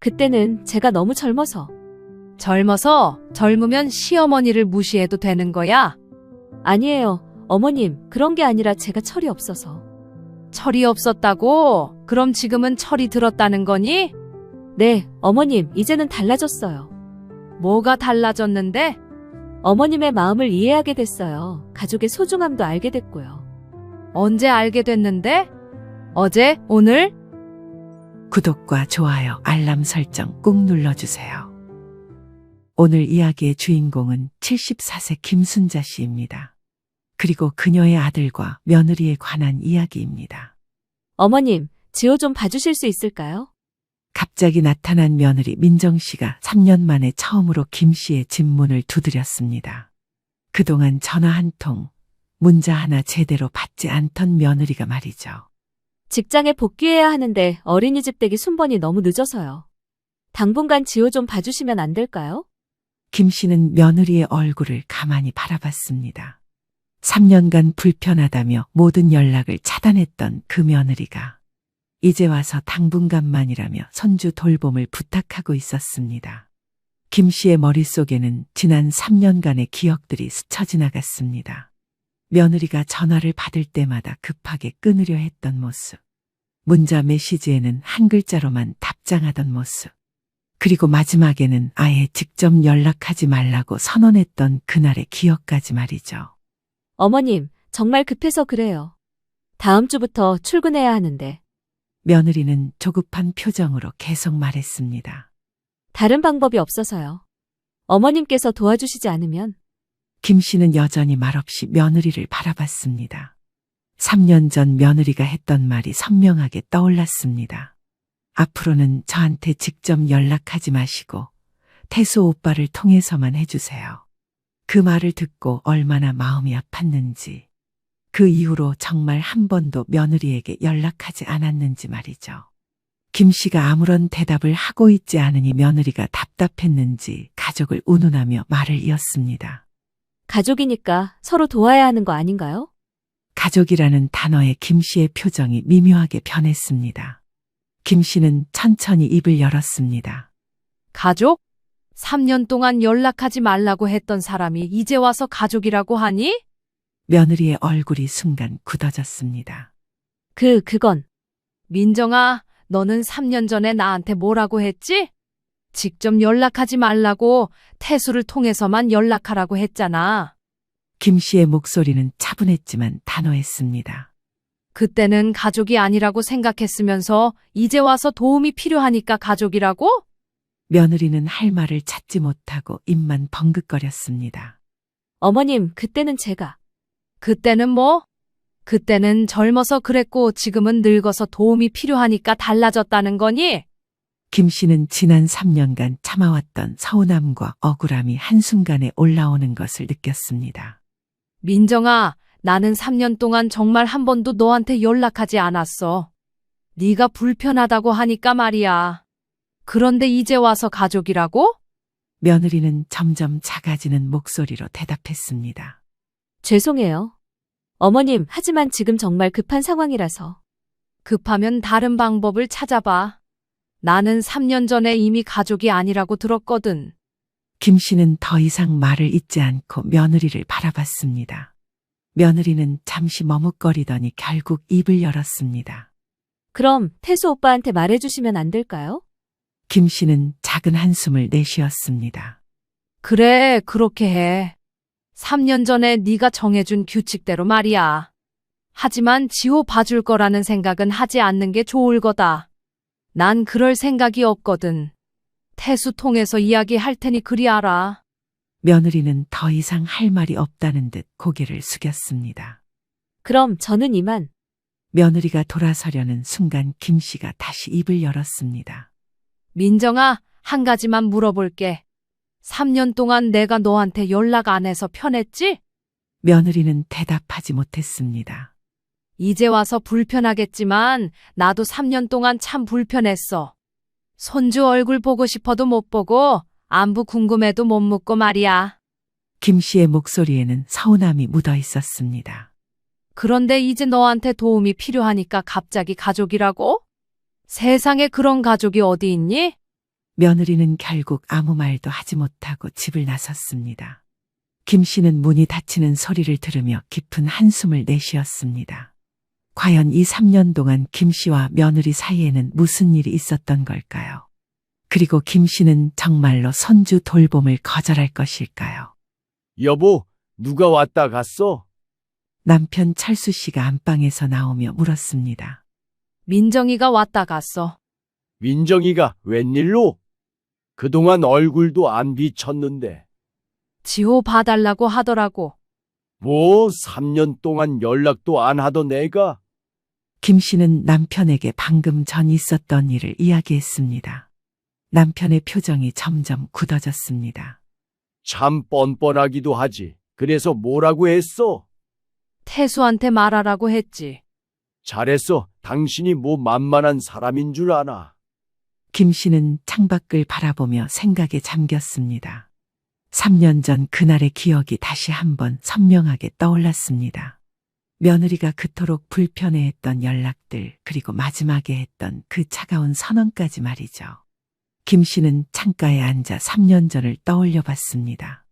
그때는 제가 너무 젊어서. 젊으면 시어머니를 무시해도 되는 거야? 아니에요. 어머님, 그런 게 아니라 제가 철이 없어서. 철이 없었다고? 그럼 지금은 철이 들었다는 거니? 네, 어머님, 이제는 달라졌어요. 뭐가 달라졌는데? 어머님의 마음을 이해하게 됐어요. 가족의 소중함도 알게 됐고요. 언제 알게 됐는데? 어제? 오늘? 구독과 좋아요, 알람 설정 꾹 눌러주세요. 오늘 이야기의 주인공은 74세 김순자 씨입니다. 그리고 그녀의 아들과 며느리에 관한 이야기입니다. 어머님, 지호 좀 봐주실 수 있을까요? 갑자기 나타난 며느리 민정 씨가 3년 만에 처음으로 김 씨의 집 문을 두드렸습니다. 그동안 전화 한 통, 문자 하나 제대로 받지 않던 며느리가 말이죠. 직장에 복귀해야 하는데 어린이집 댁이 순번이 너무 늦어서요. 당분간 지호 좀 봐주시면 안 될까요? 김 씨는 며느리의 얼굴을 가만히 바라봤습니다. 3년간 불편하다며 모든 연락을 차단했던 그 며느리가 이제 와서 당분간만이라며 손주 돌봄을 부탁하고 있었습니다. 김 씨의 머릿속에는 지난 3년간의 기억들이 스쳐 지나갔습니다. 며느리가 전화를 받을 때마다 급하게 끊으려 했던 모습. 문자 메시지에는 한 글자로만 답장하던 모습. 그리고 마지막에는 아예 직접 연락하지 말라고 선언했던 그날의 기억까지 말이죠. 어머님, 정말 급해서 그래요. 다음 주부터 출근해야 하는데. 며느리는 조급한 표정으로 계속 말했습니다. 다른 방법이 없어서요. 어머님께서 도와주시지 않으면. 김 씨는 여전히 말없이 며느리를 바라봤습니다. 3년 전 며느리가 했던 말이 선명하게 떠올랐습니다. 앞으로는 저한테 직접 연락하지 마시고 태수 오빠를 통해서만 해주세요. 그 말을 듣고 얼마나 마음이 아팠는지, 그 이후로 정말 한 번도 며느리에게 연락하지 않았는지 말이죠. 김 씨가 아무런 대답을 하고 있지 않으니 며느리가 답답했는지 가족을 운운하며 말을 이었습니다. 가족이니까 서로 도와야 하는 거 아닌가요? 가족이라는 단어에 김 씨의 표정이 미묘하게 변했습니다. 김 씨는 천천히 입을 열었습니다. 가족? 3년 동안 연락하지 말라고 했던 사람이 이제 와서 가족이라고 하니? 며느리의 얼굴이 순간 굳어졌습니다. 그건. 민정아, 너는 3년 전에 나한테 뭐라고 했지? 직접 연락하지 말라고 태수를 통해서만 연락하라고 했잖아. 김 씨의 목소리는 차분했지만 단호했습니다. 그때는 가족이 아니라고 생각했으면서 이제 와서 도움이 필요하니까 가족이라고? 며느리는 할 말을 찾지 못하고 입만 벙긋거렸습니다. 어머님, 그때는 제가. 그때는 뭐? 그때는 젊어서 그랬고 지금은 늙어서 도움이 필요하니까 달라졌다는 거니? 김 씨는 지난 3년간 참아왔던 서운함과 억울함이 한순간에 올라오는 것을 느꼈습니다. 민정아, 나는 3년 동안 정말 한 번도 너한테 연락하지 않았어. 네가 불편하다고 하니까 말이야. 그런데 이제 와서 가족이라고? 며느리는 점점 작아지는 목소리로 대답했습니다. 죄송해요. 어머님, 하지만 지금 정말 급한 상황이라서. 급하면 다른 방법을 찾아봐. 나는 3년 전에 이미 가족이 아니라고 들었거든. 김 씨는 더 이상 말을 잇지 않고 며느리를 바라봤습니다. 며느리는 잠시 머뭇거리더니 결국 입을 열었습니다. 그럼 태수 오빠한테 말해주시면 안 될까요? 김 씨는 작은 한숨을 내쉬었습니다. 그래, 그렇게 해. 3년 전에 네가 정해준 규칙대로 말이야. 하지만 지호 봐줄 거라는 생각은 하지 않는 게 좋을 거다. 난 그럴 생각이 없거든. 태수 통해서 이야기할 테니 그리 알아. 며느리는 더 이상 할 말이 없다는 듯 고개를 숙였습니다. 그럼 저는 이만. 며느리가 돌아서려는 순간 김 씨가 다시 입을 열었습니다. 민정아, 한 가지만 물어볼게. 3년 동안 내가 너한테 연락 안 해서 편했지? 며느리는 대답하지 못했습니다. 이제 와서 불편하겠지만 나도 3년 동안 참 불편했어. 손주 얼굴 보고 싶어도 못 보고 안부 궁금해도 못 묻고 말이야. 김 씨의 목소리에는 서운함이 묻어 있었습니다. 그런데 이제 너한테 도움이 필요하니까 갑자기 가족이라고? 세상에 그런 가족이 어디 있니? 며느리는 결국 아무 말도 하지 못하고 집을 나섰습니다. 김 씨는 문이 닫히는 소리를 들으며 깊은 한숨을 내쉬었습니다. 과연 이 3년 동안 김 씨와 며느리 사이에는 무슨 일이 있었던 걸까요? 그리고 김 씨는 정말로 손주 돌봄을 거절할 것일까요? 여보, 누가 왔다 갔어? 남편 철수 씨가 안방에서 나오며 물었습니다. 민정이가 왔다 갔어. 민정이가 웬일로? 그동안 얼굴도 안 비쳤는데. 지호 봐달라고 하더라고. 뭐 3년 동안 연락도 안 하던 애가? 김 씨는 남편에게 방금 전 있었던 일을 이야기했습니다. 남편의 표정이 점점 굳어졌습니다. 참 뻔뻔하기도 하지. 그래서 뭐라고 했어? 태수한테 말하라고 했지. 잘했어. 당신이 뭐 만만한 사람인 줄 아나. 김 씨는 창밖을 바라보며 생각에 잠겼습니다. 3년 전 그날의 기억이 다시 한번 선명하게 떠올랐습니다. 며느리가 그토록 불편해했던 연락들, 그리고 마지막에 했던 그 차가운 선언까지 말이죠. 김 씨는 창가에 앉아 3년 전을 떠올려 봤습니다.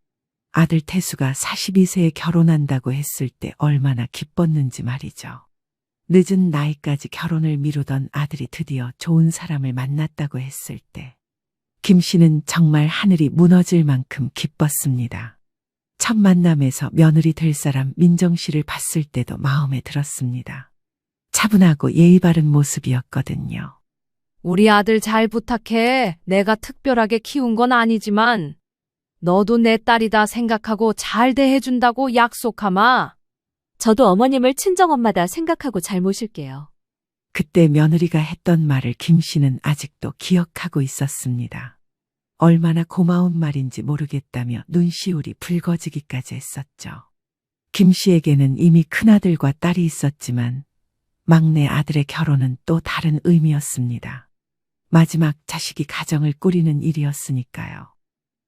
아들 태수가 42세에 결혼한다고 했을 때 얼마나 기뻤는지 말이죠. 늦은 나이까지 결혼을 미루던 아들이 드디어 좋은 사람을 만났다고 했을 때 김 씨는 정말 하늘이 무너질 만큼 기뻤습니다. 첫 만남에서 며느리 될 사람 민정 씨를 봤을 때도 마음에 들었습니다. 차분하고 예의 바른 모습이었거든요. 우리 아들 잘 부탁해. 내가 특별하게 키운 건 아니지만 너도 내 딸이다 생각하고 잘 대해준다고 약속하마. 저도 어머님을 친정엄마다 생각하고 잘 모실게요. 그때 며느리가 했던 말을 김 씨는 아직도 기억하고 있었습니다. 얼마나 고마운 말인지 모르겠다며 눈시울이 붉어지기까지 했었죠. 김 씨에게는 이미 큰아들과 딸이 있었지만 막내 아들의 결혼은 또 다른 의미였습니다. 마지막 자식이 가정을 꾸리는 일이었으니까요.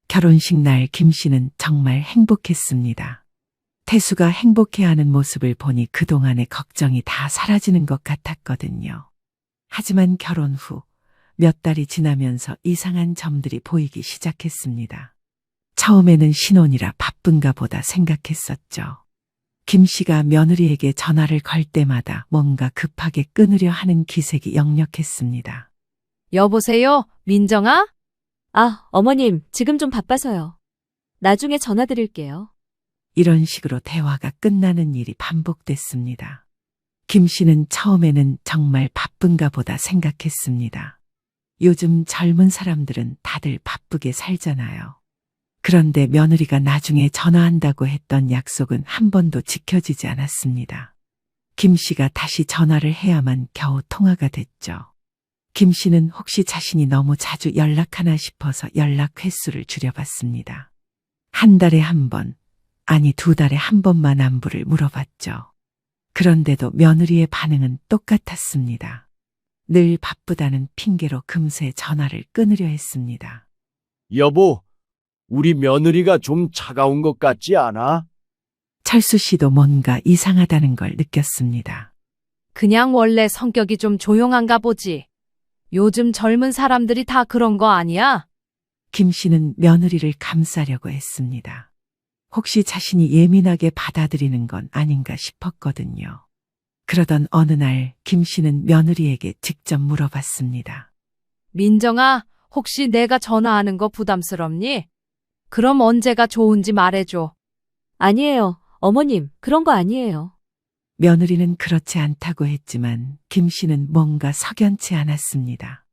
결혼식 날 김 씨는 정말 행복했습니다. 태수가 행복해하는 모습을 보니 그동안의 걱정이 다 사라지는 것 같았거든요. 하지만 결혼 후 몇 달이 지나면서 이상한 점들이 보이기 시작했습니다. 처음에는 신혼이라 바쁜가 보다 생각했었죠. 김 씨가 며느리에게 전화를 걸 때마다 뭔가 급하게 끊으려 하는 기색이 역력했습니다. 여보세요, 민정아? 아, 어머님, 지금 좀 바빠서요. 나중에 전화 드릴게요. 이런 식으로 대화가 끝나는 일이 반복됐습니다. 김 씨는 처음에는 정말 바쁜가 보다 생각했습니다. 요즘 젊은 사람들은 다들 바쁘게 살잖아요. 그런데 며느리가 나중에 전화한다고 했던 약속은 한 번도 지켜지지 않았습니다. 김 씨가 다시 전화를 해야만 겨우 통화가 됐죠. 김 씨는 혹시 자신이 너무 자주 연락하나 싶어서 연락 횟수를 줄여봤습니다. 한 달에 한 번, 아니 2달에 한 번만 안부를 물어봤죠. 그런데도 며느리의 반응은 똑같았습니다. 늘 바쁘다는 핑계로 금세 전화를 끊으려 했습니다. 여보, 우리 며느리가 좀 차가운 것 같지 않아? 철수 씨도 뭔가 이상하다는 걸 느꼈습니다. 그냥 원래 성격이 좀 조용한가 보지. 요즘 젊은 사람들이 다 그런 거 아니야? 김 씨는 며느리를 감싸려고 했습니다. 혹시 자신이 예민하게 받아들이는 건 아닌가 싶었거든요. 그러던 어느 날 김 씨는 며느리에게 직접 물어봤습니다. 민정아, 혹시 내가 전화하는 거 부담스럽니? 그럼 언제가 좋은지 말해줘. 아니에요. 어머님, 그런 거 아니에요. 며느리는 그렇지 않다고 했지만 김 씨는 뭔가 석연치 않았습니다.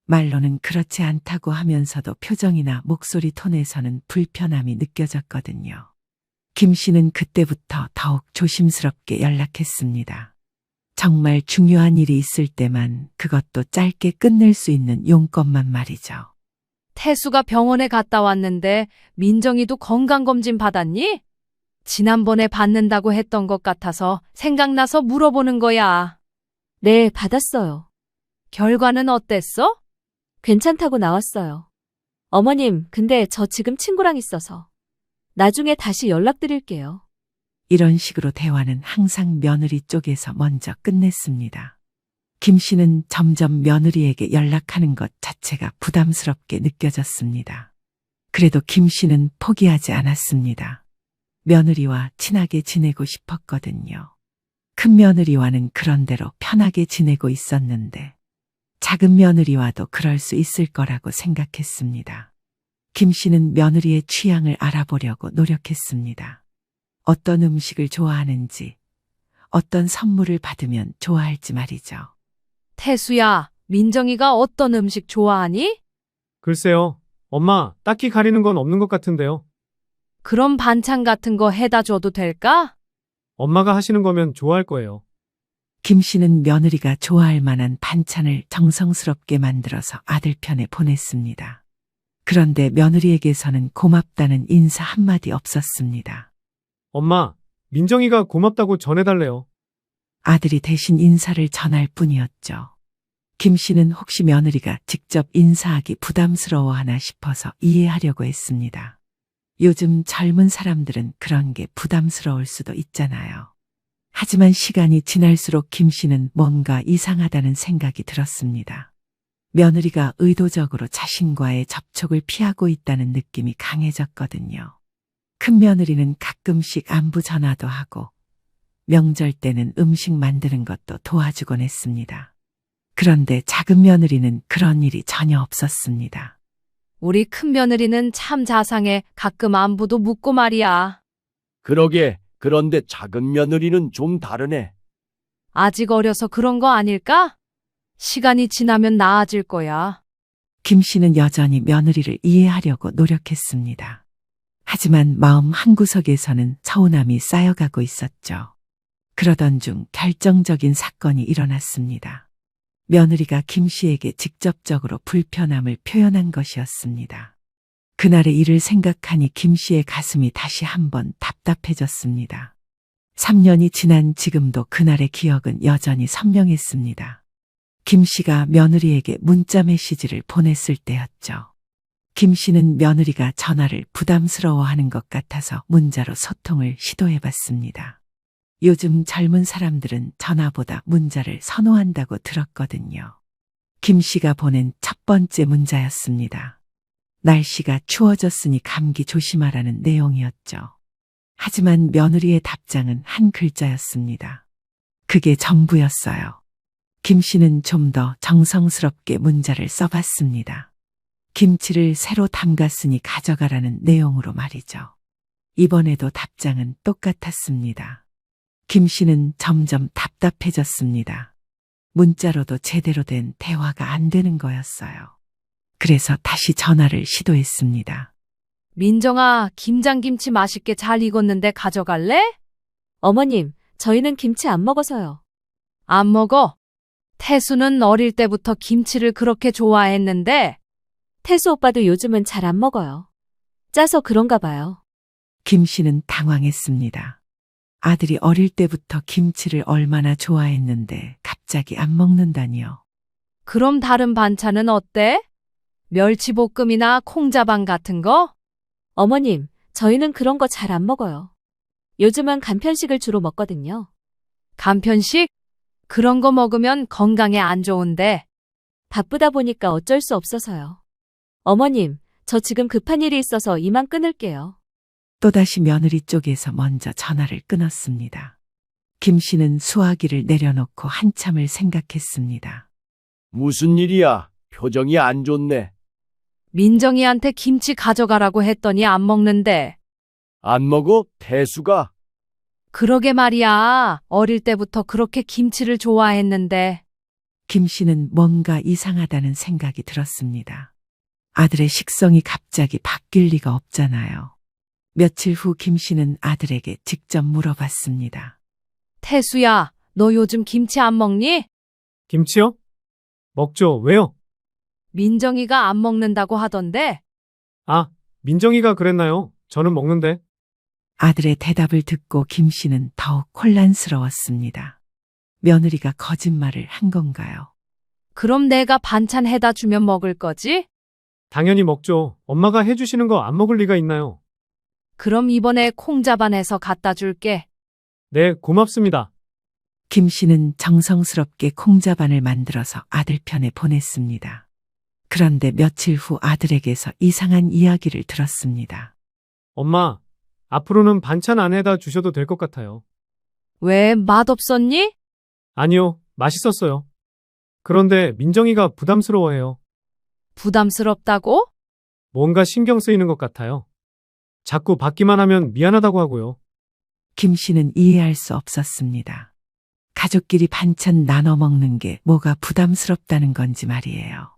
말로는 그렇지 않다고 하면서도 표정이나 목소리 톤에서는 불편함이 느껴졌거든요. 김 씨는 그때부터 더욱 조심스럽게 연락했습니다. 정말 중요한 일이 있을 때만, 그것도 짧게 끝낼 수 있는 용건만 말이죠. 태수가 병원에 갔다 왔는데 민정이도 건강검진 받았니? 지난번에 받는다고 했던 것 같아서 생각나서 물어보는 거야. 네, 받았어요. 결과는 어땠어? 괜찮다고 나왔어요. 어머님, 근데 저 지금 친구랑 있어서. 나중에 다시 연락드릴게요. 이런 식으로 대화는 항상 며느리 쪽에서 먼저 끝냈습니다. 김 씨는 점점 며느리에게 연락하는 것 자체가 부담스럽게 느껴졌습니다. 그래도 김 씨는 포기하지 않았습니다. 며느리와 친하게 지내고 싶었거든요. 큰 며느리와는 그런대로 편하게 지내고 있었는데 작은 며느리와도 그럴 수 있을 거라고 생각했습니다. 김 씨는 며느리의 취향을 알아보려고 노력했습니다. 어떤 음식을 좋아하는지, 어떤 선물을 받으면 좋아할지 말이죠. 태수야, 민정이가 어떤 음식 좋아하니? 글쎄요. 엄마, 딱히 가리는 건 없는 것 같은데요. 그럼 반찬 같은 거 해다 줘도 될까? 엄마가 하시는 거면 좋아할 거예요. 김 씨는 며느리가 좋아할 만한 반찬을 정성스럽게 만들어서 아들 편에 보냈습니다. 그런데 며느리에게서는 고맙다는 인사 한마디 없었습니다. 엄마, 민정이가 고맙다고 전해달래요. 아들이 대신 인사를 전할 뿐이었죠. 김 씨는 혹시 며느리가 직접 인사하기 부담스러워하나 싶어서 이해하려고 했습니다. 요즘 젊은 사람들은 그런 게 부담스러울 수도 있잖아요. 하지만 시간이 지날수록 김 씨는 뭔가 이상하다는 생각이 들었습니다. 며느리가 의도적으로 자신과의 접촉을 피하고 있다는 느낌이 강해졌거든요. 큰 며느리는 가끔씩 안부 전화도 하고 명절 때는 음식 만드는 것도 도와주곤 했습니다. 그런데 작은 며느리는 그런 일이 전혀 없었습니다. 우리 큰 며느리는 참 자상해. 가끔 안부도 묻고 말이야. 그러게, 그런데 작은 며느리는 좀 다르네. 아직 어려서 그런 거 아닐까? 시간이 지나면 나아질 거야. 김 씨는 여전히 며느리를 이해하려고 노력했습니다. 하지만 마음 한구석에서는 서운함이 쌓여가고 있었죠. 그러던 중 결정적인 사건이 일어났습니다. 며느리가 김 씨에게 직접적으로 불편함을 표현한 것이었습니다. 그날의 일을 생각하니 김 씨의 가슴이 다시 한번 답답해졌습니다. 3년이 지난 지금도 그날의 기억은 여전히 선명했습니다. 김 씨가 며느리에게 문자 메시지를 보냈을 때였죠. 김 씨는 며느리가 전화를 부담스러워하는 것 같아서 문자로 소통을 시도해봤습니다. 요즘 젊은 사람들은 전화보다 문자를 선호한다고 들었거든요. 김 씨가 보낸 첫 번째 문자였습니다. 날씨가 추워졌으니 감기 조심하라는 내용이었죠. 하지만 며느리의 답장은 한 글자였습니다. 그게 전부였어요. 김 씨는 좀 더 정성스럽게 문자를 써봤습니다. 김치를 새로 담갔으니 가져가라는 내용으로 말이죠. 이번에도 답장은 똑같았습니다. 김 씨는 점점 답답해졌습니다. 문자로도 제대로 된 대화가 안 되는 거였어요. 그래서 다시 전화를 시도했습니다. 민정아, 김장김치 맛있게 잘 익었는데 가져갈래? 어머님, 저희는 김치 안 먹어서요. 안 먹어. 태수는 어릴 때부터 김치를 그렇게 좋아했는데. 태수 오빠도 요즘은 잘 안 먹어요. 짜서 그런가 봐요. 김 씨는 당황했습니다. 아들이 어릴 때부터 김치를 얼마나 좋아했는데 갑자기 안 먹는다니요. 그럼 다른 반찬은 어때? 멸치볶음이나 콩자반 같은 거? 어머님, 저희는 그런 거 잘 안 먹어요. 요즘은 간편식을 주로 먹거든요. 간편식? 그런 거 먹으면 건강에 안 좋은데. 바쁘다 보니까 어쩔 수 없어서요. 어머님, 저 지금 급한 일이 있어서 이만 끊을게요. 또다시 며느리 쪽에서 먼저 전화를 끊었습니다. 김 씨는 수화기를 내려놓고 한참을 생각했습니다. 무슨 일이야? 표정이 안 좋네. 민정이한테 김치 가져가라고 했더니 안 먹는데. 안 먹어? 태수가? 그러게 말이야. 어릴 때부터 그렇게 김치를 좋아했는데. 김 씨는 뭔가 이상하다는 생각이 들었습니다. 아들의 식성이 갑자기 바뀔 리가 없잖아요. 며칠 후 김 씨는 아들에게 직접 물어봤습니다. 태수야, 너 요즘 김치 안 먹니? 김치요? 먹죠. 왜요? 민정이가 안 먹는다고 하던데. 아, 민정이가 그랬나요? 저는 먹는데. 아들의 대답을 듣고 김 씨는 더욱 혼란스러웠습니다. 며느리가 거짓말을 한 건가요? 그럼 내가 반찬 해다 주면 먹을 거지? 당연히 먹죠. 엄마가 해주시는 거 안 먹을 리가 있나요? 그럼 이번에 콩자반해서 갖다 줄게. 네, 고맙습니다. 김 씨는 정성스럽게 콩자반을 만들어서 아들 편에 보냈습니다. 그런데 며칠 후 아들에게서 이상한 이야기를 들었습니다. 엄마, 앞으로는 반찬 안 해다 주셔도 될 것 같아요. 왜 맛없었니? 아니요, 맛있었어요. 그런데 민정이가 부담스러워해요. 부담스럽다고? 뭔가 신경 쓰이는 것 같아요. 자꾸 받기만 하면 미안하다고 하고요. 김 씨는 이해할 수 없었습니다. 가족끼리 반찬 나눠 먹는 게 뭐가 부담스럽다는 건지 말이에요.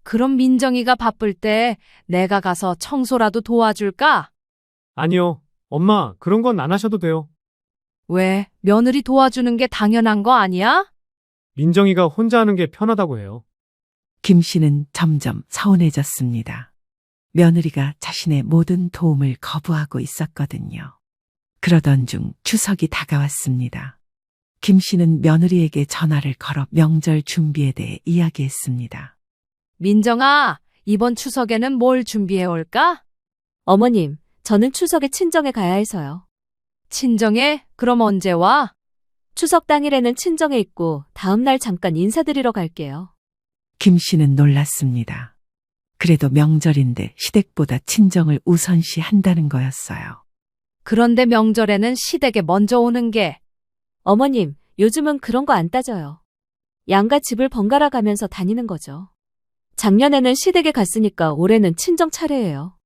그럼 민정이가 바쁠 때 내가 가서 청소라도 도와줄까? 아니요, 엄마, 그런 건 안 하셔도 돼요. 왜? 며느리 도와주는 게 당연한 거 아니야? 민정이가 혼자 하는 게 편하다고 해요. 김 씨는 점점 서운해졌습니다. 며느리가 자신의 모든 도움을 거부하고 있었거든요. 그러던 중 추석이 다가왔습니다. 김 씨는 며느리에게 전화를 걸어 명절 준비에 대해 이야기했습니다. 민정아, 이번 추석에는 뭘 준비해 올까? 어머님, 저는 추석에 친정에 가야 해서요. 친정에? 그럼 언제 와? 추석 당일에는 친정에 있고 다음 날 잠깐 인사드리러 갈게요. 김 씨는 놀랐습니다. 그래도 명절인데 시댁보다 친정을 우선시 한다는 거였어요. 그런데 명절에는 시댁에 먼저 오는 게 어머님, 요즘은 그런 거 안 따져요. 양가 집을 번갈아 가면서 다니는 거죠. 작년에는 시댁에 갔으니까 올해는 친정 차례예요.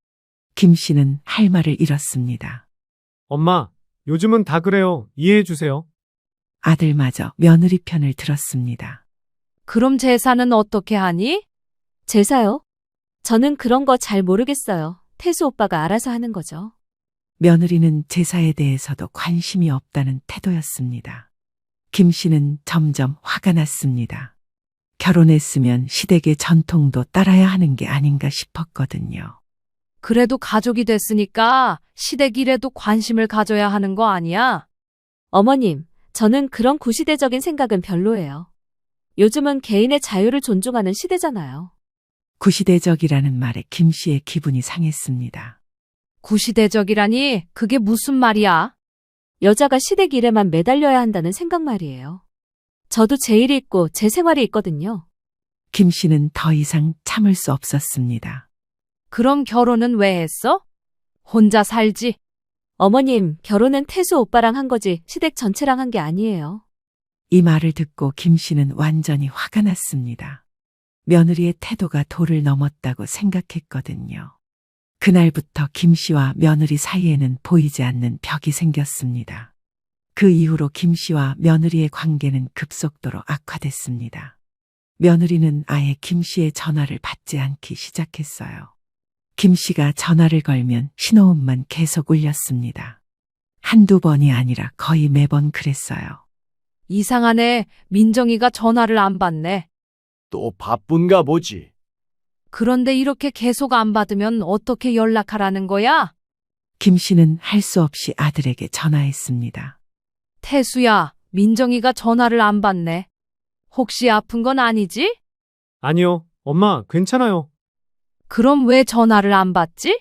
김 씨는 할 말을 잃었습니다. 엄마, 요즘은 다 그래요. 이해해 주세요. 아들마저 며느리 편을 들었습니다. 그럼 제사는 어떻게 하니? 제사요? 저는 그런 거 잘 모르겠어요. 태수 오빠가 알아서 하는 거죠. 며느리는 제사에 대해서도 관심이 없다는 태도였습니다. 김 씨는 점점 화가 났습니다. 결혼했으면 시댁의 전통도 따라야 하는 게 아닌가 싶었거든요. 그래도 가족이 됐으니까 시댁 일에도 관심을 가져야 하는 거 아니야? 어머님, 저는 그런 구시대적인 생각은 별로예요. 요즘은 개인의 자유를 존중하는 시대잖아요. 구시대적이라는 말에 김 씨의 기분이 상했습니다. 구시대적이라니 그게 무슨 말이야? 여자가 시댁 일에만 매달려야 한다는 생각 말이에요. 저도 제 일이 있고 제 생활이 있거든요. 김 씨는 더 이상 참을 수 없었습니다. 그럼 결혼은 왜 했어? 혼자 살지. 어머님, 결혼은 태수 오빠랑 한 거지 시댁 전체랑 한 게 아니에요. 이 말을 듣고 김 씨는 완전히 화가 났습니다. 며느리의 태도가 도를 넘었다고 생각했거든요. 그날부터 김 씨와 며느리 사이에는 보이지 않는 벽이 생겼습니다. 그 이후로 김 씨와 며느리의 관계는 급속도로 악화됐습니다. 며느리는 아예 김 씨의 전화를 받지 않기 시작했어요. 김 씨가 전화를 걸면 신호음만 계속 울렸습니다. 한두 번이 아니라 거의 매번 그랬어요. 이상하네. 민정이가 전화를 안 받네. 또 바쁜가 보지. 그런데 이렇게 계속 안 받으면 어떻게 연락하라는 거야? 김 씨는 할 수 없이 아들에게 전화했습니다. 태수야, 민정이가 전화를 안 받네. 혹시 아픈 건 아니지? 아니요, 엄마, 괜찮아요. 그럼 왜 전화를 안 받지?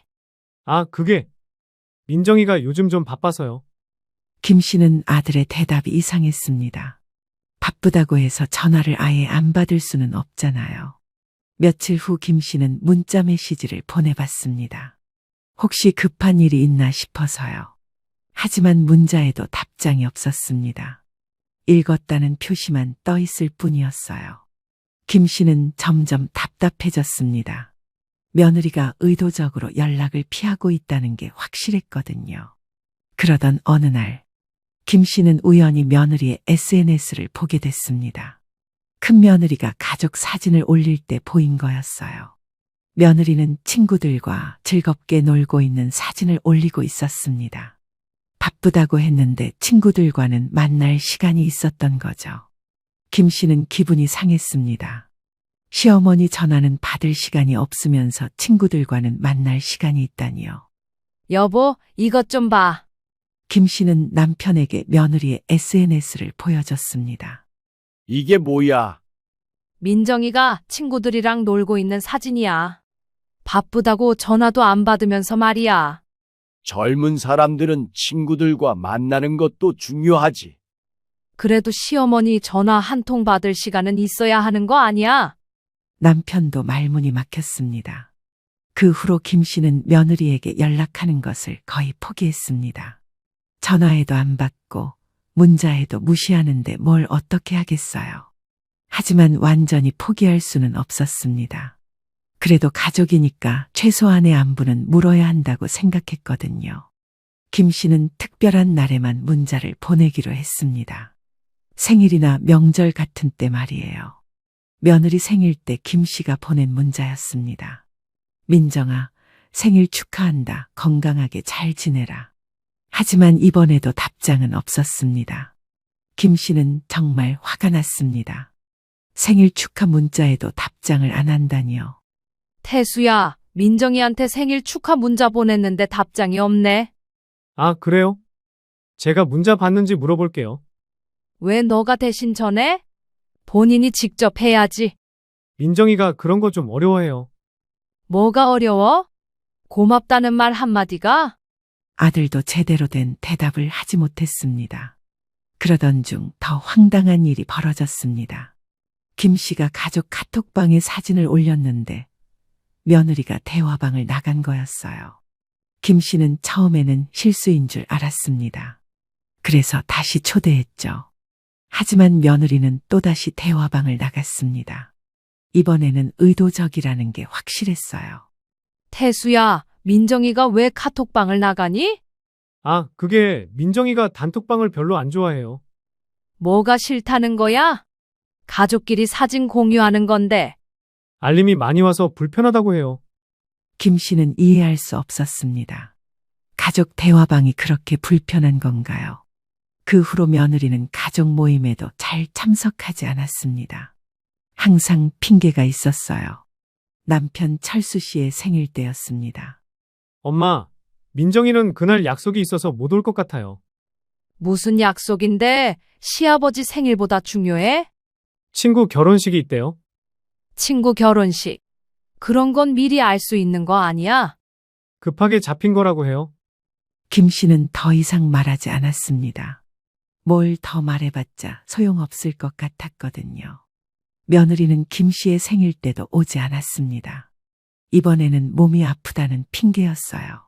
아, 그게 민정이가 요즘 좀 바빠서요. 김 씨는 아들의 대답이 이상했습니다. 바쁘다고 해서 전화를 아예 안 받을 수는 없잖아요. 며칠 후 김 씨는 문자 메시지를 보내봤습니다. 혹시 급한 일이 있나 싶어서요. 하지만 문자에도 답장이 없었습니다. 읽었다는 표시만 떠 있을 뿐이었어요. 김 씨는 점점 답답해졌습니다. 며느리가 의도적으로 연락을 피하고 있다는 게 확실했거든요. 그러던 어느 날, 김 씨는 우연히 며느리의 SNS를 보게 됐습니다. 큰 며느리가 가족 사진을 올릴 때 보인 거였어요. 며느리는 친구들과 즐겁게 놀고 있는 사진을 올리고 있었습니다. 바쁘다고 했는데 친구들과는 만날 시간이 있었던 거죠. 김 씨는 기분이 상했습니다. 시어머니 전화는 받을 시간이 없으면서 친구들과는 만날 시간이 있다니요. 여보, 이것 좀 봐. 김 씨는 남편에게 며느리의 SNS를 보여줬습니다. 이게 뭐야? 민정이가 친구들이랑 놀고 있는 사진이야. 바쁘다고 전화도 안 받으면서 말이야. 젊은 사람들은 친구들과 만나는 것도 중요하지. 그래도 시어머니 전화 한 통 받을 시간은 있어야 하는 거 아니야? 남편도 말문이 막혔습니다. 그 후로 김 씨는 며느리에게 연락하는 것을 거의 포기했습니다. 전화해도 안 받고 문자해도 무시하는데 뭘 어떻게 하겠어요. 하지만 완전히 포기할 수는 없었습니다. 그래도 가족이니까 최소한의 안부는 물어야 한다고 생각했거든요. 김 씨는 특별한 날에만 문자를 보내기로 했습니다. 생일이나 명절 같은 때 말이에요. 며느리 생일 때 김 씨가 보낸 문자였습니다. 민정아, 생일 축하한다. 건강하게 잘 지내라. 하지만 이번에도 답장은 없었습니다. 김 씨는 정말 화가 났습니다. 생일 축하 문자에도 답장을 안 한다니요. 태수야, 민정이한테 생일 축하 문자 보냈는데 답장이 없네. 아, 그래요? 제가 문자 받는지 물어볼게요. 왜 너가 대신 전해? 본인이 직접 해야지. 민정이가 그런 거 좀 어려워해요. 뭐가 어려워? 고맙다는 말 한마디가? 아들도 제대로 된 대답을 하지 못했습니다. 그러던 중 더 황당한 일이 벌어졌습니다. 김 씨가 가족 카톡방에 사진을 올렸는데 며느리가 대화방을 나간 거였어요. 김 씨는 처음에는 실수인 줄 알았습니다. 그래서 다시 초대했죠. 하지만 며느리는 또다시 대화방을 나갔습니다. 이번에는 의도적이라는 게 확실했어요. 태수야, 민정이가 왜 카톡방을 나가니? 아, 그게 민정이가 단톡방을 별로 안 좋아해요. 뭐가 싫다는 거야? 가족끼리 사진 공유하는 건데. 알림이 많이 와서 불편하다고 해요. 김 씨는 이해할 수 없었습니다. 가족 대화방이 그렇게 불편한 건가요? 그 후로 며느리는 가족 모임에도 잘 참석하지 않았습니다. 항상 핑계가 있었어요. 남편 철수 씨의 생일 때였습니다. 엄마, 민정이는 그날 약속이 있어서 못 올 것 같아요. 무슨 약속인데 시아버지 생일보다 중요해? 친구 결혼식이 있대요. 친구 결혼식. 그런 건 미리 알 수 있는 거 아니야? 급하게 잡힌 거라고 해요. 김 씨는 더 이상 말하지 않았습니다. 뭘 더 말해봤자 소용없을 것 같았거든요. 며느리는 김 씨의 생일 때도 오지 않았습니다. 이번에는 몸이 아프다는 핑계였어요.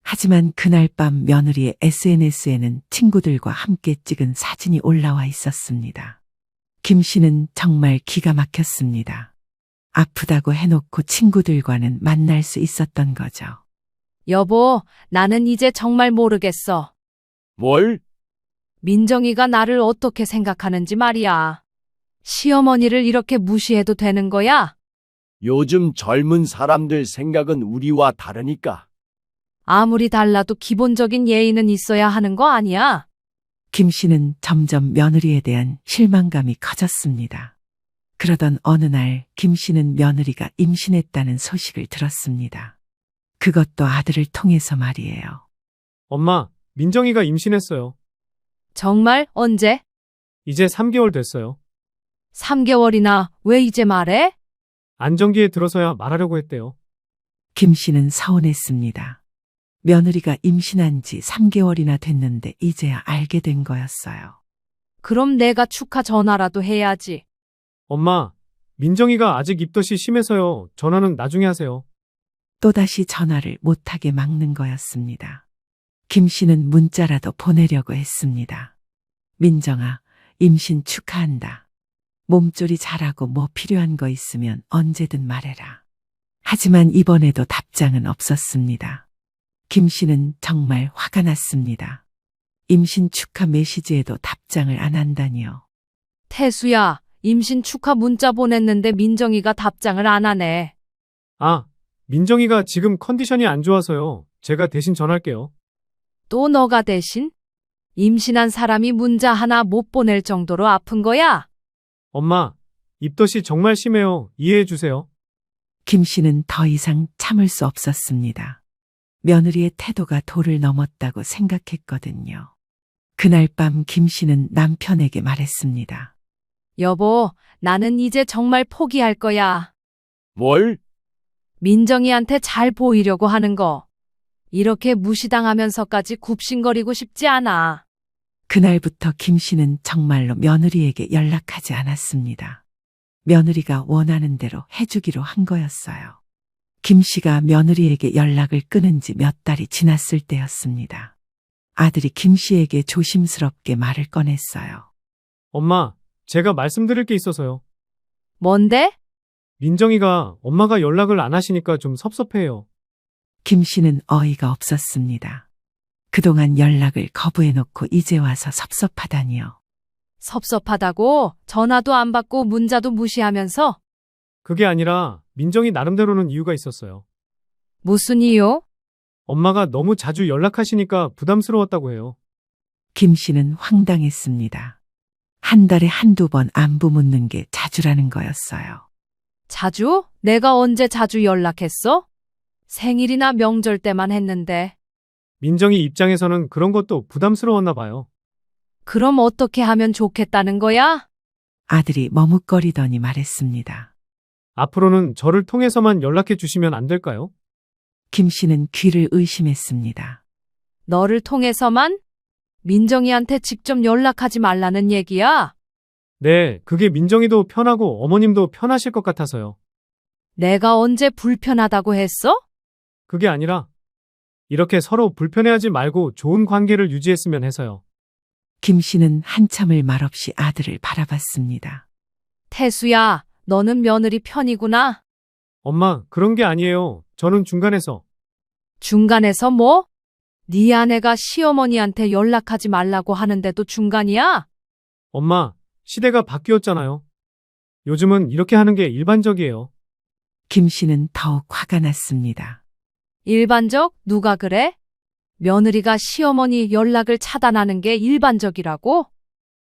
하지만 그날 밤 며느리의 SNS에는 친구들과 함께 찍은 사진이 올라와 있었습니다. 김 씨는 정말 기가 막혔습니다. 아프다고 해놓고 친구들과는 만날 수 있었던 거죠. 여보, 나는 이제 정말 모르겠어. 뭘? 민정이가 나를 어떻게 생각하는지 말이야. 시어머니를 이렇게 무시해도 되는 거야? 요즘 젊은 사람들 생각은 우리와 다르니까. 아무리 달라도 기본적인 예의는 있어야 하는 거 아니야? 김 씨는 점점 며느리에 대한 실망감이 커졌습니다. 그러던 어느 날 김 씨는 며느리가 임신했다는 소식을 들었습니다. 그것도 아들을 통해서 말이에요. 엄마, 민정이가 임신했어요. 정말 언제? 이제 3개월 됐어요. 3개월이나 왜 이제 말해? 안정기에 들어서야 말하려고 했대요. 김 씨는 서운했습니다. 며느리가 임신한 지 3개월이나 됐는데 이제야 알게 된 거였어요. 그럼 내가 축하 전화라도 해야지. 엄마, 민정이가 아직 입덧이 심해서요. 전화는 나중에 하세요. 또다시 전화를 못하게 막는 거였습니다. 김 씨는 문자라도 보내려고 했습니다. 민정아, 임신 축하한다. 몸조리 잘하고 뭐 필요한 거 있으면 언제든 말해라. 하지만 이번에도 답장은 없었습니다. 김 씨는 정말 화가 났습니다. 임신 축하 메시지에도 답장을 안 한다니요. 태수야, 임신 축하 문자 보냈는데 민정이가 답장을 안 하네. 아, 민정이가 지금 컨디션이 안 좋아서요. 제가 대신 전할게요. 또 너가 대신? 임신한 사람이 문자 하나 못 보낼 정도로 아픈 거야? 엄마, 입덧이 정말 심해요. 이해해 주세요. 김 씨는 더 이상 참을 수 없었습니다. 며느리의 태도가 도를 넘었다고 생각했거든요. 그날 밤 김 씨는 남편에게 말했습니다. 여보, 나는 이제 정말 포기할 거야. 뭘? 민정이한테 잘 보이려고 하는 거. 이렇게 무시당하면서까지 굽신거리고 싶지 않아. 그날부터 김 씨는 정말로 며느리에게 연락하지 않았습니다. 며느리가 원하는 대로 해주기로 한 거였어요. 김 씨가 며느리에게 연락을 끊은 지 몇 달이 지났을 때였습니다. 아들이 김 씨에게 조심스럽게 말을 꺼냈어요. 엄마, 제가 말씀드릴 게 있어서요. 뭔데? 민정이가 엄마가 연락을 안 하시니까 좀 섭섭해요. 김 씨는 어이가 없었습니다. 그동안 연락을 거부해놓고 이제 와서 섭섭하다니요. 섭섭하다고 전화도 안 받고 문자도 무시하면서 그게 아니라 민정이 나름대로는 이유가 있었어요. 무슨 이유? 엄마가 너무 자주 연락하시니까 부담스러웠다고 해요. 김 씨는 황당했습니다. 한 달에 한두 번 안부 묻는 게 자주라는 거였어요. 자주? 내가 언제 자주 연락했어? 생일이나 명절 때만 했는데. 민정이 입장에서는 그런 것도 부담스러웠나 봐요. 그럼 어떻게 하면 좋겠다는 거야? 아들이 머뭇거리더니 말했습니다. 앞으로는 저를 통해서만 연락해 주시면 안 될까요? 김 씨는 귀를 의심했습니다. 너를 통해서만? 민정이한테 직접 연락하지 말라는 얘기야? 네, 그게 민정이도 편하고 어머님도 편하실 것 같아서요. 내가 언제 불편하다고 했어? 그게 아니라 이렇게 서로 불편해하지 말고 좋은 관계를 유지했으면 해서요. 김 씨는 한참을 말없이 아들을 바라봤습니다. 태수야, 너는 며느리 편이구나. 엄마, 그런 게 아니에요. 저는 중간에서. 중간에서 뭐? 네 아내가 시어머니한테 연락하지 말라고 하는데도 중간이야? 엄마, 시대가 바뀌었잖아요. 요즘은 이렇게 하는 게 일반적이에요. 김 씨는 더욱 화가 났습니다. 일반적? 누가 그래? 며느리가 시어머니 연락을 차단하는 게 일반적이라고?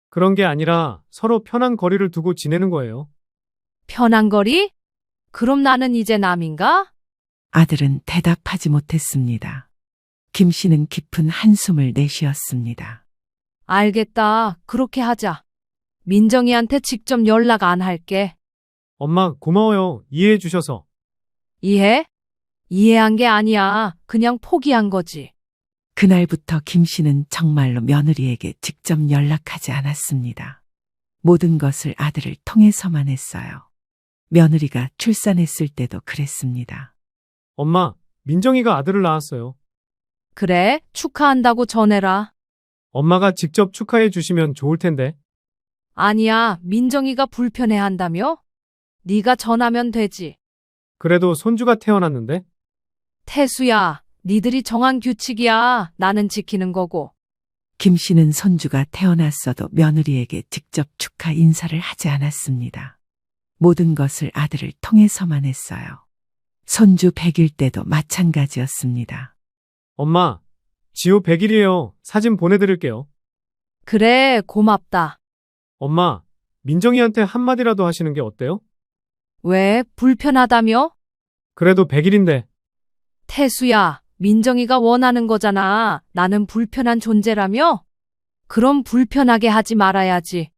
그런 게 아니라 서로 편한 거리를 두고 지내는 거예요. 편한 거리? 그럼 나는 이제 남인가? 아들은 대답하지 못했습니다. 김 씨는 깊은 한숨을 내쉬었습니다. 알겠다. 그렇게 하자. 민정이한테 직접 연락 안 할게. 엄마, 고마워요. 이해해 주셔서. 이해? 이해한 게 아니야. 그냥 포기한 거지. 그날부터 김 씨는 정말로 며느리에게 직접 연락하지 않았습니다. 모든 것을 아들을 통해서만 했어요. 며느리가 출산했을 때도 그랬습니다. 엄마, 민정이가 아들을 낳았어요. 그래? 축하한다고 전해라. 엄마가 직접 축하해 주시면 좋을 텐데. 아니야. 민정이가 불편해한다며? 네가 전하면 되지. 그래도 손주가 태어났는데. 태수야, 니들이 정한 규칙이야. 나는 지키는 거고. 김 씨는 손주가 태어났어도 며느리에게 직접 축하 인사를 하지 않았습니다. 모든 것을 아들을 통해서만 했어요. 손주 100일 때도 마찬가지였습니다. 엄마, 지호 100일이에요. 사진 보내드릴게요. 그래, 고맙다. 엄마, 민정이한테 한마디라도 하시는 게 어때요? 왜? 불편하다며? 그래도 100일인데. 태수야, 민정이가 원하는 거잖아. 나는 불편한 존재라며? 그럼 불편하게 하지 말아야지.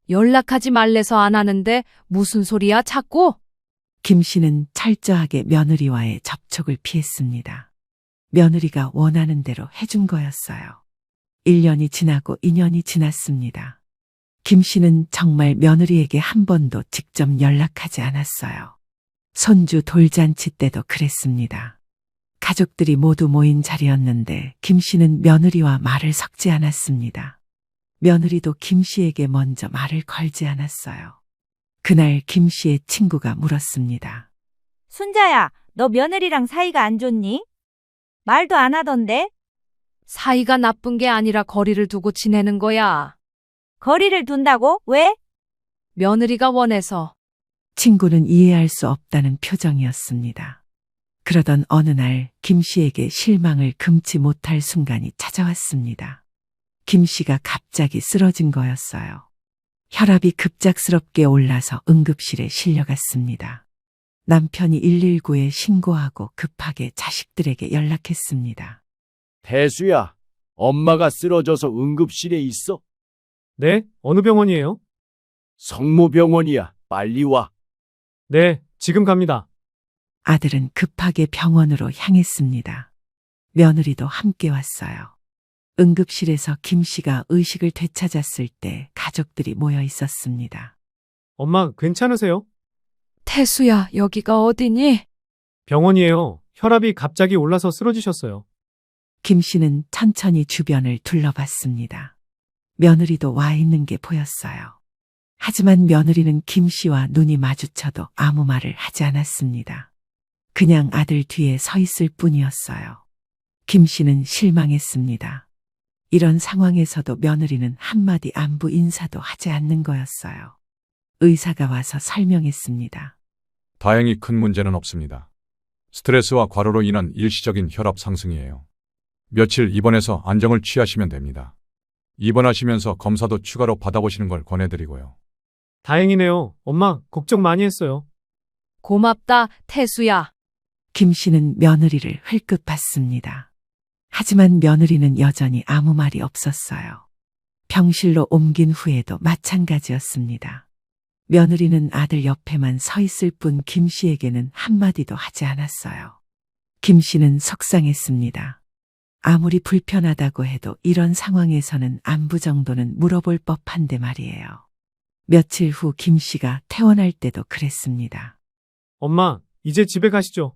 연락하지 말래서 안 하는데 무슨 소리야, 자꾸? 김 씨는 철저하게 며느리와의 접촉을 피했습니다. 며느리가 원하는 대로 해준 거였어요. 1년이 지나고 2년이 지났습니다. 김 씨는 정말 며느리에게 한 번도 직접 연락하지 않았어요. 손주 돌잔치 때도 그랬습니다. 가족들이 모두 모인 자리였는데 김 씨는 며느리와 말을 섞지 않았습니다. 며느리도 김 씨에게 먼저 말을 걸지 않았어요. 그날 김 씨의 친구가 물었습니다. 순자야, 너 며느리랑 사이가 안 좋니? 말도 안 하던데? 사이가 나쁜 게 아니라 거리를 두고 지내는 거야. 거리를 둔다고? 왜? 며느리가 원해서. 친구는 이해할 수 없다는 표정이었습니다. 그러던 어느 날 김 씨에게 실망을 금치 못할 순간이 찾아왔습니다. 김 씨가 갑자기 쓰러진 거였어요. 혈압이 급작스럽게 올라서 응급실에 실려갔습니다. 남편이 119에 신고하고 급하게 자식들에게 연락했습니다. 태수야, 엄마가 쓰러져서 응급실에 있어. 네? 어느 병원이에요? 성모병원이야. 빨리 와. 네, 지금 갑니다. 아들은 급하게 병원으로 향했습니다. 며느리도 함께 왔어요. 응급실에서 김 씨가 의식을 되찾았을 때 가족들이 모여 있었습니다. 엄마, 괜찮으세요? 태수야, 여기가 어디니? 병원이에요. 혈압이 갑자기 올라서 쓰러지셨어요. 김 씨는 천천히 주변을 둘러봤습니다. 며느리도 와 있는 게 보였어요. 하지만 며느리는 김 씨와 눈이 마주쳐도 아무 말을 하지 않았습니다. 그냥 아들 뒤에 서 있을 뿐이었어요. 김 씨는 실망했습니다. 이런 상황에서도 며느리는 한마디 안부 인사도 하지 않는 거였어요. 의사가 와서 설명했습니다. 다행히 큰 문제는 없습니다. 스트레스와 과로로 인한 일시적인 혈압 상승이에요. 며칠 입원해서 안정을 취하시면 됩니다. 입원하시면서 검사도 추가로 받아보시는 걸 권해드리고요. 다행이네요. 엄마, 걱정 많이 했어요. 고맙다, 태수야. 김 씨는 며느리를 흘끗 봤습니다. 하지만 며느리는 여전히 아무 말이 없었어요. 병실로 옮긴 후에도 마찬가지였습니다. 며느리는 아들 옆에만 서 있을 뿐 김 씨에게는 한마디도 하지 않았어요. 김 씨는 속상했습니다. 아무리 불편하다고 해도 이런 상황에서는 안부 정도는 물어볼 법한데 말이에요. 며칠 후 김 씨가 퇴원할 때도 그랬습니다. 엄마, 이제 집에 가시죠.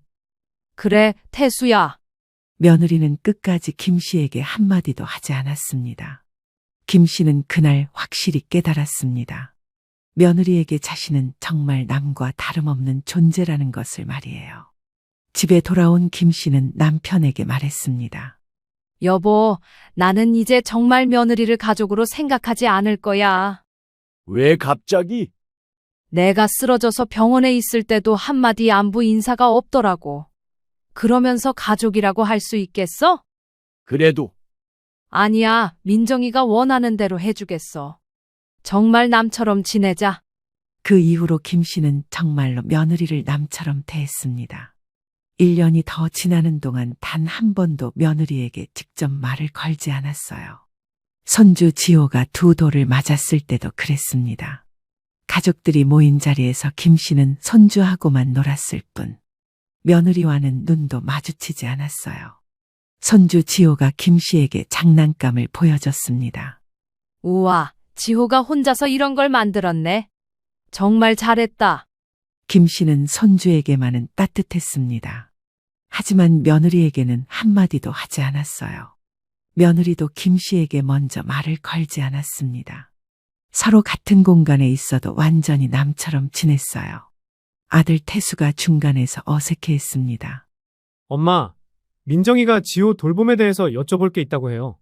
그래, 태수야. 며느리는 끝까지 김 씨에게 한마디도 하지 않았습니다. 김 씨는 그날 확실히 깨달았습니다. 며느리에게 자신은 정말 남과 다름없는 존재라는 것을 말이에요. 집에 돌아온 김 씨는 남편에게 말했습니다. 여보, 나는 이제 정말 며느리를 가족으로 생각하지 않을 거야. 왜 갑자기? 내가 쓰러져서 병원에 있을 때도 한마디 안부 인사가 없더라고. 그러면서 가족이라고 할 수 있겠어? 그래도 아니야, 민정이가 원하는 대로 해주겠어. 정말 남처럼 지내자. 그 이후로 김 씨는 정말로 며느리를 남처럼 대했습니다. 1년이 더 지나는 동안 단 한 번도 며느리에게 직접 말을 걸지 않았어요. 손주 지호가 두 돌을 맞았을 때도 그랬습니다. 가족들이 모인 자리에서 김 씨는 손주하고만 놀았을 뿐 며느리와는 눈도 마주치지 않았어요. 손주 지호가 김 씨에게 장난감을 보여줬습니다. 우와, 지호가 혼자서 이런 걸 만들었네. 정말 잘했다. 김 씨는 손주에게만은 따뜻했습니다. 하지만 며느리에게는 한마디도 하지 않았어요. 며느리도 김 씨에게 먼저 말을 걸지 않았습니다. 서로 같은 공간에 있어도 완전히 남처럼 지냈어요. 아들 태수가 중간에서 어색해했습니다. 엄마, 민정이가 지호 돌봄에 대해서 여쭤볼 게 있다고 해요.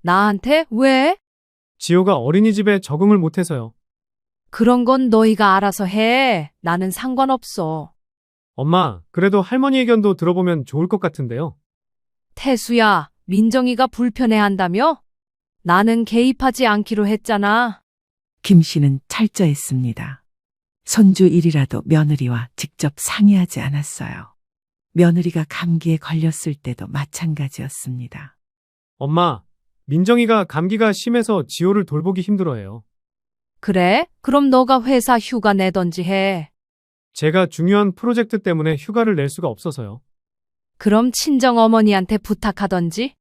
나한테? 왜? 지호가 어린이집에 적응을 못해서요. 그런 건 너희가 알아서 해. 나는 상관없어. 엄마, 그래도 할머니 의견도 들어보면 좋을 것 같은데요. 태수야, 민정이가 불편해한다며? 나는 개입하지 않기로 했잖아. 김 씨는 철저했습니다. 손주 일이라도 며느리와 직접 상의하지 않았어요. 며느리가 감기에 걸렸을 때도 마찬가지였습니다. 엄마, 민정이가 감기가 심해서 지호를 돌보기 힘들어해요. 그래? 그럼 너가 회사 휴가 내던지 해. 제가 중요한 프로젝트 때문에 휴가를 낼 수가 없어서요. 그럼 친정 어머니한테 부탁하던지?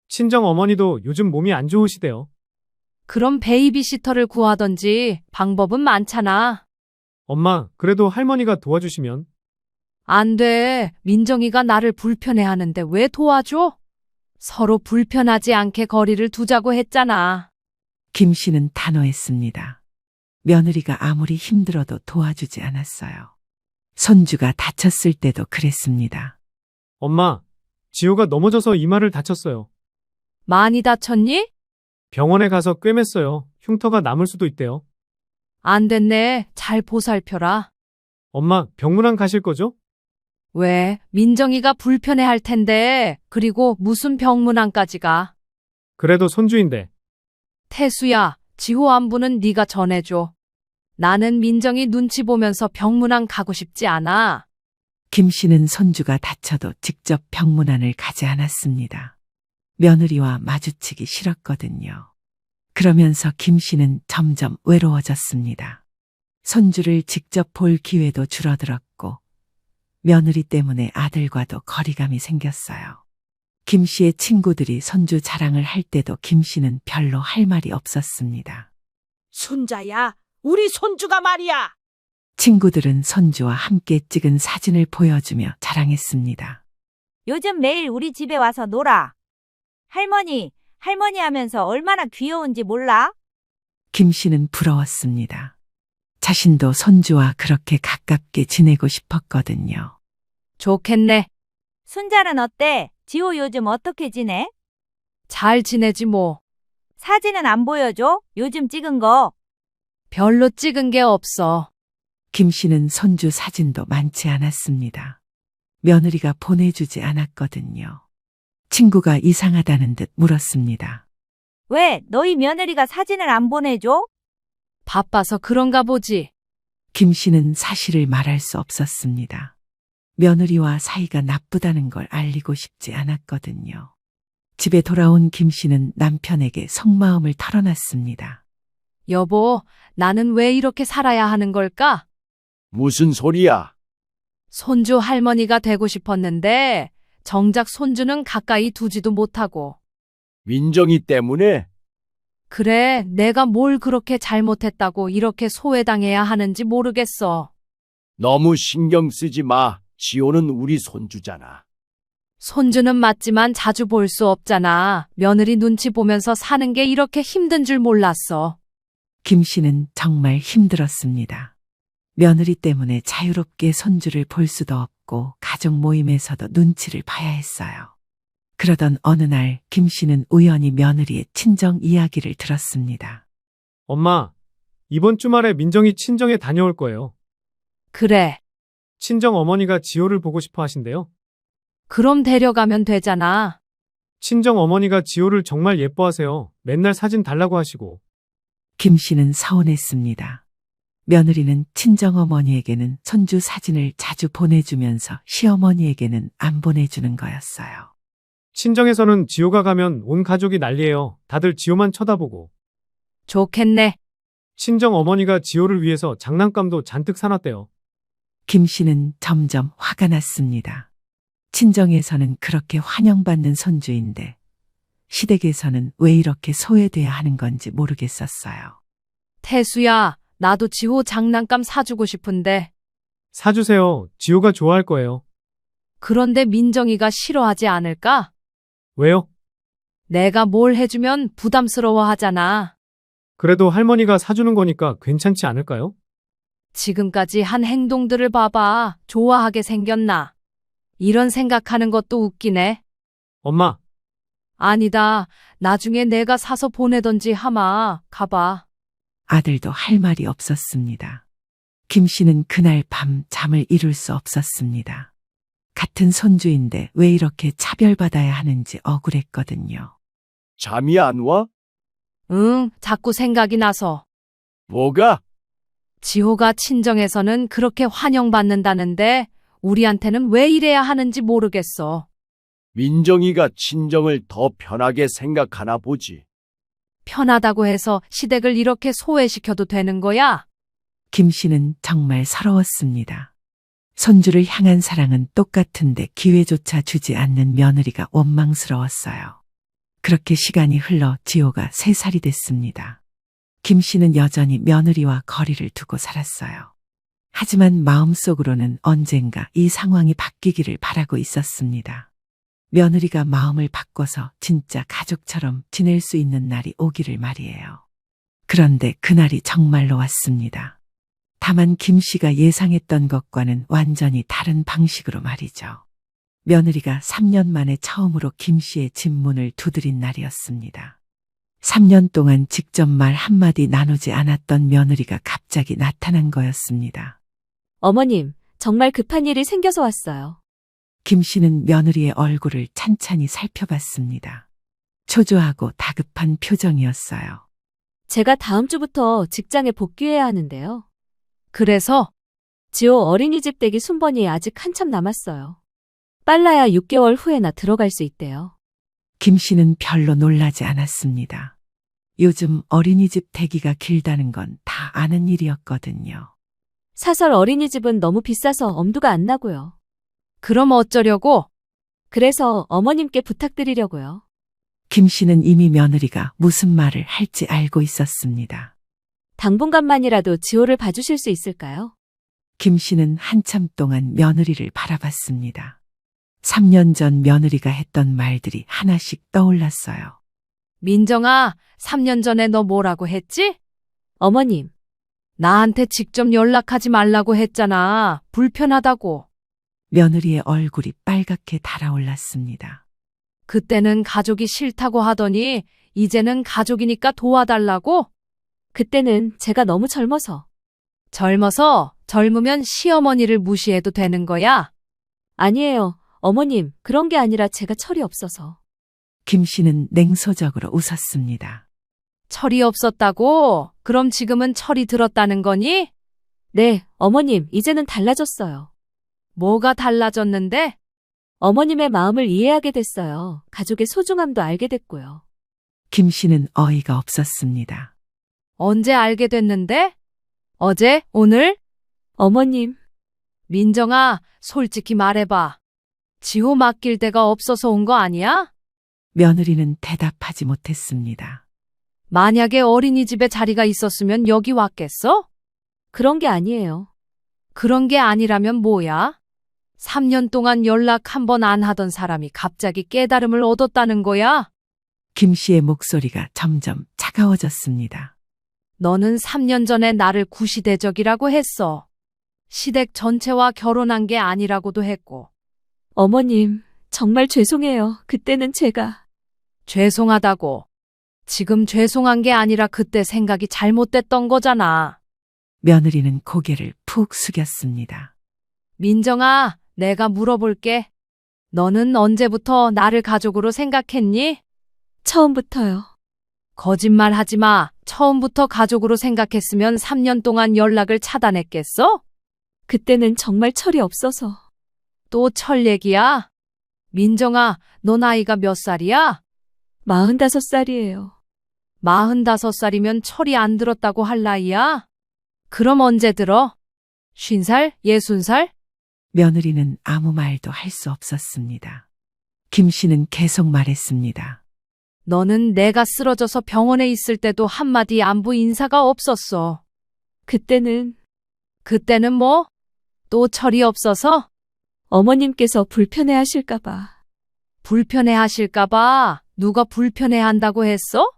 친정 어머니도 요즘 몸이 안 좋으시대요. 그럼 베이비시터를 구하던지. 방법은 많잖아. 엄마, 그래도 할머니가 도와주시면. 안 돼. 민정이가 나를 불편해하는데 왜 도와줘? 서로 불편하지 않게 거리를 두자고 했잖아. 김 씨는 단호했습니다. 며느리가 아무리 힘들어도 도와주지 않았어요. 손주가 다쳤을 때도 그랬습니다. 엄마, 지호가 넘어져서 이마를 다쳤어요. 많이 다쳤니? 병원에 가서 꿰맸어요. 흉터가 남을 수도 있대요. 안 됐네. 잘 보살펴라. 엄마, 병문안 가실 거죠? 왜? 민정이가 불편해할 텐데. 그리고 무슨 병문안까지 가. 그래도 손주인데. 태수야, 지호 안부는 네가 전해줘. 나는 민정이 눈치 보면서 병문안 가고 싶지 않아. 김 씨는 손주가 다쳐도 직접 병문안을 가지 않았습니다. 며느리와 마주치기 싫었거든요. 그러면서 김 씨는 점점 외로워졌습니다. 손주를 직접 볼 기회도 줄어들었고 며느리 때문에 아들과도 거리감이 생겼어요. 김 씨의 친구들이 손주 자랑을 할 때도 김 씨는 별로 할 말이 없었습니다. 순자야, 우리 손주가 말이야. 친구들은 손주와 함께 찍은 사진을 보여주며 자랑했습니다. 요즘 매일 우리 집에 와서 놀아. 할머니, 할머니 하면서 얼마나 귀여운지 몰라? 김 씨는 부러웠습니다. 자신도 손주와 그렇게 가깝게 지내고 싶었거든요. 좋겠네. 순자는 어때? 지호 요즘 어떻게 지내? 잘 지내지 뭐. 사진은 안 보여줘? 요즘 찍은 거. 별로 찍은 게 없어. 김 씨는 손주 사진도 많지 않았습니다. 며느리가 보내주지 않았거든요. 친구가 이상하다는 듯 물었습니다. 왜 너희 며느리가 사진을 안 보내줘? 바빠서 그런가 보지. 김 씨는 사실을 말할 수 없었습니다. 며느리와 사이가 나쁘다는 걸 알리고 싶지 않았거든요. 집에 돌아온 김 씨는 남편에게 속마음을 털어놨습니다. 여보, 나는 왜 이렇게 살아야 하는 걸까? 무슨 소리야? 손주 할머니가 되고 싶었는데 정작 손주는 가까이 두지도 못하고. 민정이 때문에? 그래, 내가 뭘 그렇게 잘못했다고 이렇게 소외당해야 하는지 모르겠어. 너무 신경 쓰지 마. 지호는 우리 손주잖아. 손주는 맞지만 자주 볼 수 없잖아. 며느리 눈치 보면서 사는 게 이렇게 힘든 줄 몰랐어. 김 씨는 정말 힘들었습니다. 며느리 때문에 자유롭게 손주를 볼 수도 없고 가족 모임에서도 눈치를 봐야 했어요. 그러던 어느 날 김 씨는 우연히 며느리의 친정 이야기를 들었습니다. 엄마, 이번 주말에 민정이 친정에 다녀올 거예요. 그래, 친정 어머니가 지호를 보고 싶어 하신대요. 그럼 데려가면 되잖아. 친정 어머니가 지호를 정말 예뻐하세요. 맨날 사진 달라고 하시고. 김 씨는 서운했습니다. 며느리는 친정어머니에게는 손주 사진을 자주 보내주면서 시어머니에게는 안 보내주는 거였어요. 친정에서는 지호가 가면 온 가족이 난리예요. 다들 지호만 쳐다보고. 좋겠네. 친정 어머니가 지호를 위해서 장난감도 잔뜩 사놨대요. 김 씨는 점점 화가 났습니다. 친정에서는 그렇게 환영받는 손주인데 시댁에서는 왜 이렇게 소외돼야 하는 건지 모르겠었어요. 태수야, 나도 지호 장난감 사주고 싶은데. 사주세요. 지호가 좋아할 거예요. 그런데 민정이가 싫어하지 않을까? 왜요? 내가 뭘 해주면 부담스러워 하잖아. 그래도 할머니가 사주는 거니까 괜찮지 않을까요? 지금까지 한 행동들을 봐봐. 좋아하게 생겼나? 이런 생각하는 것도 웃기네. 엄마, 아니다. 나중에 내가 사서 보내던지 하마. 가봐. 아들도 할 말이 없었습니다. 김 씨는 그날 밤 잠을 이룰 수 없었습니다. 같은 손주인데 왜 이렇게 차별받아야 하는지 억울했거든요. 잠이 안 와? 응, 자꾸 생각이 나서. 뭐가? 지호가 친정에서는 그렇게 환영받는다는데 우리한테는 왜 이래야 하는지 모르겠어. 민정이가 친정을 더 편하게 생각하나 보지. 편하다고 해서 시댁을 이렇게 소외시켜도 되는 거야? 김 씨는 정말 서러웠습니다. 손주를 향한 사랑은 똑같은데 기회조차 주지 않는 며느리가 원망스러웠어요. 그렇게 시간이 흘러 지호가 3살이 됐습니다. 김 씨는 여전히 며느리와 거리를 두고 살았어요. 하지만 마음속으로는 언젠가 이 상황이 바뀌기를 바라고 있었습니다. 며느리가 마음을 바꿔서 진짜 가족처럼 지낼 수 있는 날이 오기를 말이에요. 그런데 그날이 정말로 왔습니다. 다만 김 씨가 예상했던 것과는 완전히 다른 방식으로 말이죠. 며느리가 3년 만에 처음으로 김 씨의 집 문을 두드린 날이었습니다. 3년 동안 직접 말 한마디 나누지 않았던 며느리가 갑자기 나타난 거였습니다. 어머님, 정말 급한 일이 생겨서 왔어요. 김 씨는 며느리의 얼굴을 찬찬히 살펴봤습니다. 초조하고 다급한 표정이었어요. 제가 다음 주부터 직장에 복귀해야 하는데요. 그래서 지호 어린이집 댁이 순번이 아직 한참 남았어요. 빨라야 6개월 후에나 들어갈 수 있대요. 김 씨는 별로 놀라지 않았습니다. 요즘 어린이집 대기가 길다는 건 다 아는 일이었거든요. 사설 어린이집은 너무 비싸서 엄두가 안 나고요. 그럼 어쩌려고? 그래서 어머님께 부탁드리려고요. 김 씨는 이미 며느리가 무슨 말을 할지 알고 있었습니다. 당분간만이라도 지호를 봐주실 수 있을까요? 김 씨는 한참 동안 며느리를 바라봤습니다. 3년 전 며느리가 했던 말들이 하나씩 떠올랐어요. 민정아, 3년 전에 너 뭐라고 했지? 어머님, 나한테 직접 연락하지 말라고 했잖아. 불편하다고. 며느리의 얼굴이 빨갛게 달아올랐습니다. 그때는 가족이 싫다고 하더니 이제는 가족이니까 도와달라고? 그때는 제가 너무 젊어서. 젊으면 시어머니를 무시해도 되는 거야? 아니에요. 어머님, 그런 게 아니라 제가 철이 없어서. 김 씨는 냉소적으로 웃었습니다. 철이 없었다고? 그럼 지금은 철이 들었다는 거니? 네, 어머님, 이제는 달라졌어요. 뭐가 달라졌는데? 어머님의 마음을 이해하게 됐어요. 가족의 소중함도 알게 됐고요. 김 씨는 어이가 없었습니다. 언제 알게 됐는데? 어제? 오늘? 어머님, 민정아, 솔직히 말해봐. 지호 맡길 데가 없어서 온 거 아니야? 며느리는 대답하지 못했습니다. 만약에 어린이집에 자리가 있었으면 여기 왔겠어? 그런 게 아니에요. 그런 게 아니라면 뭐야? 3년 동안 연락 한 번 안 하던 사람이 갑자기 깨달음을 얻었다는 거야? 김 씨의 목소리가 점점 차가워졌습니다. 너는 3년 전에 나를 구시대적이라고 했어. 시댁 전체와 결혼한 게 아니라고도 했고. 어머님, 정말 죄송해요. 그때는 제가. 죄송하다고. 지금 죄송한 게 아니라 그때 생각이 잘못됐던 거잖아. 며느리는 고개를 푹 숙였습니다. 민정아, 내가 물어볼게. 너는 언제부터 나를 가족으로 생각했니? 처음부터요. 거짓말 하지 마. 처음부터 가족으로 생각했으면 3년 동안 연락을 차단했겠어? 그때는 정말 철이 없어서. 또 철 얘기야? 민정아, 너 나이가 몇 살이야? 45살이에요. 45살이면 철이 안 들었다고 할 나이야? 그럼 언제 들어? 50살? 60살? 며느리는 아무 말도 할 수 없었습니다. 김 씨는 계속 말했습니다. 너는 내가 쓰러져서 병원에 있을 때도 한마디 안부 인사가 없었어. 그때는 그때는 뭐? 또 철이 없어서? 어머님께서 불편해 하실까봐. 불편해 하실까봐 누가 불편해 한다고 했어?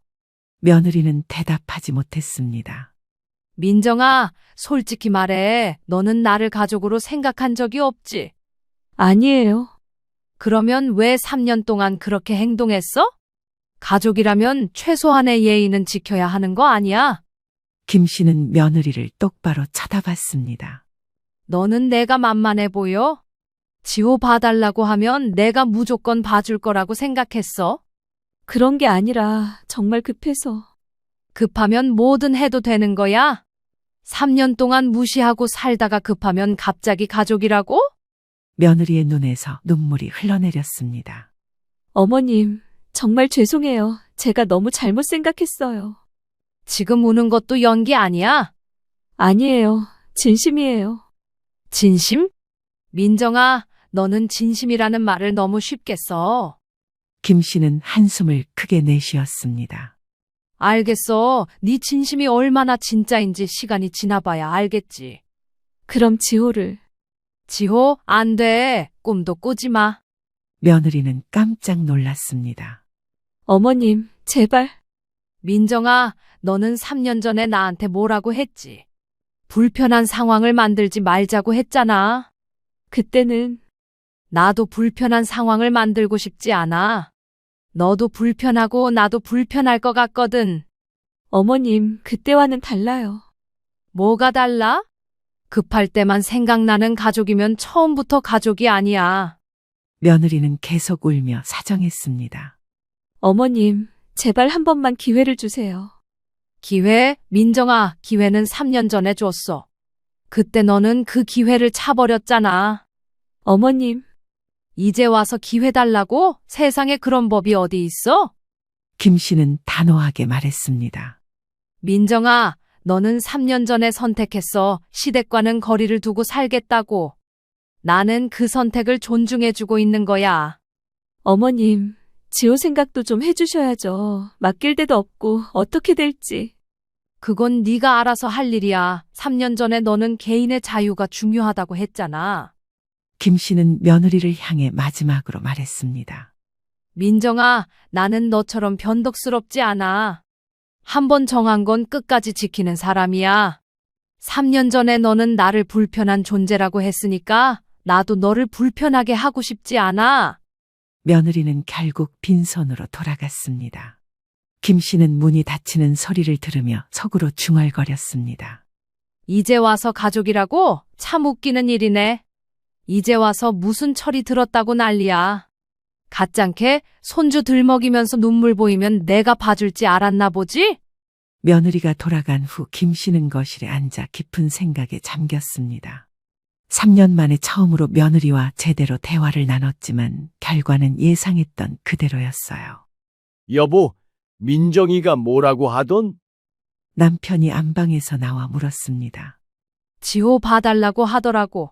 며느리는 대답하지 못했습니다. 민정아, 솔직히 말해. 너는 나를 가족으로 생각한 적이 없지? 아니에요. 그러면 왜 3년 동안 그렇게 행동했어? 가족이라면 최소한의 예의는 지켜야 하는 거 아니야? 김 씨는 며느리를 똑바로 쳐다봤습니다. 너는 내가 만만해 보여? 지호 봐달라고 하면 내가 무조건 봐줄 거라고 생각했어? 그런 게 아니라 정말 급해서. 급하면 뭐든 해도 되는 거야? 3년 동안 무시하고 살다가 급하면 갑자기 가족이라고? 며느리의 눈에서 눈물이 흘러내렸습니다. 어머님, 정말 죄송해요. 제가 너무 잘못 생각했어요. 지금 우는 것도 연기 아니야? 아니에요. 진심이에요. 진심? 민정아, 너는 진심이라는 말을 너무 쉽게 써. 김 씨는 한숨을 크게 내쉬었습니다. 알겠어. 네 진심이 얼마나 진짜인지 시간이 지나봐야 알겠지. 그럼 지호를. 지호, 안 돼. 꿈도 꾸지 마. 며느리는 깜짝 놀랐습니다. 어머님, 제발. 민정아, 너는 3년 전에 나한테 뭐라고 했지? 불편한 상황을 만들지 말자고 했잖아. 그때는 나도 불편한 상황을 만들고 싶지 않아. 너도 불편하고 나도 불편할 것 같거든. 어머님, 그때와는 달라요. 뭐가 달라? 급할 때만 생각나는 가족이면 처음부터 가족이 아니야. 며느리는 계속 울며 사정했습니다. 어머님, 제발 한 번만 기회를 주세요. 기회? 민정아, 기회는 3년 전에 줬어. 그때 너는 그 기회를 차버렸잖아. 어머님, 이제 와서 기회 달라고? 세상에 그런 법이 어디 있어? 김 씨는 단호하게 말했습니다. 민정아, 너는 3년 전에 선택했어. 시댁과는 거리를 두고 살겠다고. 나는 그 선택을 존중해주고 있는 거야. 어머님, 지호 생각도 좀 해주셔야죠. 맡길 데도 없고 어떻게 될지. 그건 네가 알아서 할 일이야. 3년 전에 너는 개인의 자유가 중요하다고 했잖아. 김 씨는 며느리를 향해 마지막으로 말했습니다. 민정아, 나는 너처럼 변덕스럽지 않아. 한 번 정한 건 끝까지 지키는 사람이야. 3년 전에 너는 나를 불편한 존재라고 했으니까 나도 너를 불편하게 하고 싶지 않아. 며느리는 결국 빈손으로 돌아갔습니다. 김 씨는 문이 닫히는 소리를 들으며 속으로 중얼거렸습니다. 이제 와서 가족이라고? 참 웃기는 일이네. 이제 와서 무슨 철이 들었다고 난리야. 가짱캐 손주 들먹이면서 눈물 보이면 내가 봐줄지 알았나 보지? 며느리가 돌아간 후 김 씨는 거실에 앉아 깊은 생각에 잠겼습니다. 3년 만에 처음으로 며느리와 제대로 대화를 나눴지만 결과는 예상했던 그대로였어요. 여보, 민정이가 뭐라고 하던? 남편이 안방에서 나와 물었습니다. 지호 봐달라고 하더라고.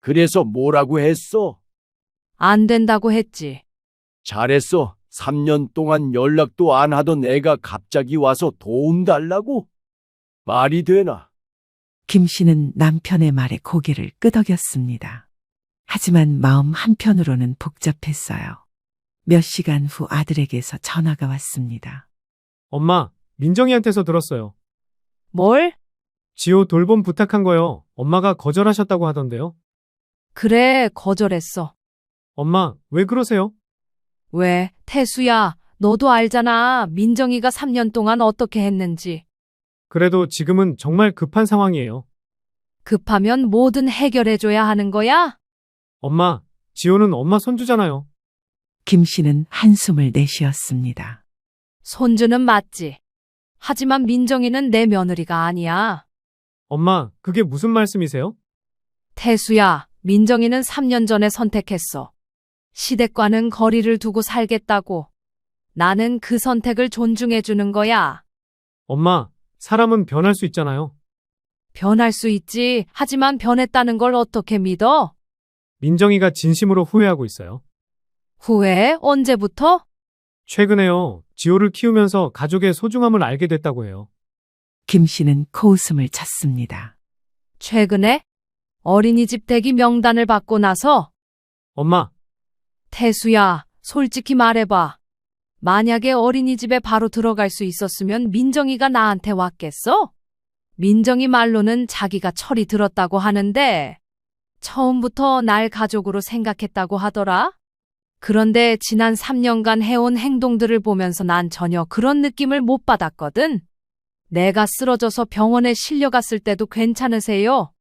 그래서 뭐라고 했어? 안 된다고 했지. 잘했어. 3년 동안 연락도 안 하던 애가 갑자기 와서 도움 달라고? 말이 되나? 김 씨는 남편의 말에 고개를 끄덕였습니다. 하지만 마음 한편으로는 복잡했어요. 몇 시간 후 아들에게서 전화가 왔습니다. 엄마, 민정이한테서 들었어요. 뭘? 지호 돌봄 부탁한 거요. 엄마가 거절하셨다고 하던데요. 그래, 거절했어. 엄마, 왜 그러세요? 왜, 태수야, 너도 알잖아. 민정이가 3년 동안 어떻게 했는지. 그래도 지금은 정말 급한 상황이에요. 급하면 뭐든 해결해줘야 하는 거야? 엄마, 지호는 엄마 손주잖아요. 김 씨는 한숨을 내쉬었습니다. 손주는 맞지. 하지만 민정이는 내 며느리가 아니야. 엄마, 그게 무슨 말씀이세요? 태수야, 민정이는 3년 전에 선택했어. 시댁과는 거리를 두고 살겠다고. 나는 그 선택을 존중해주는 거야. 엄마, 사람은 변할 수 있잖아요. 변할 수 있지. 하지만 변했다는 걸 어떻게 믿어? 민정이가 진심으로 후회하고 있어요. 후회? 언제부터? 최근에요, 지호를 키우면서 가족의 소중함을 알게 됐다고 해요. 김 씨는 코웃음을 쳤습니다. 최근에? 어린이집 대기 명단을 받고 나서? 엄마, 태수야, 솔직히 말해봐. 만약에 어린이집에 바로 들어갈 수 있었으면 민정이가 나한테 왔겠어? 민정이 말로는 자기가 철이 들었다고 하는데 처음부터 날 가족으로 생각했다고 하더라? 그런데 지난 3년간 해온 행동들을 보면서 난 전혀 그런 느낌을 못 받았거든. 내가 쓰러져서 병원에 실려갔을 때도 괜찮으세요?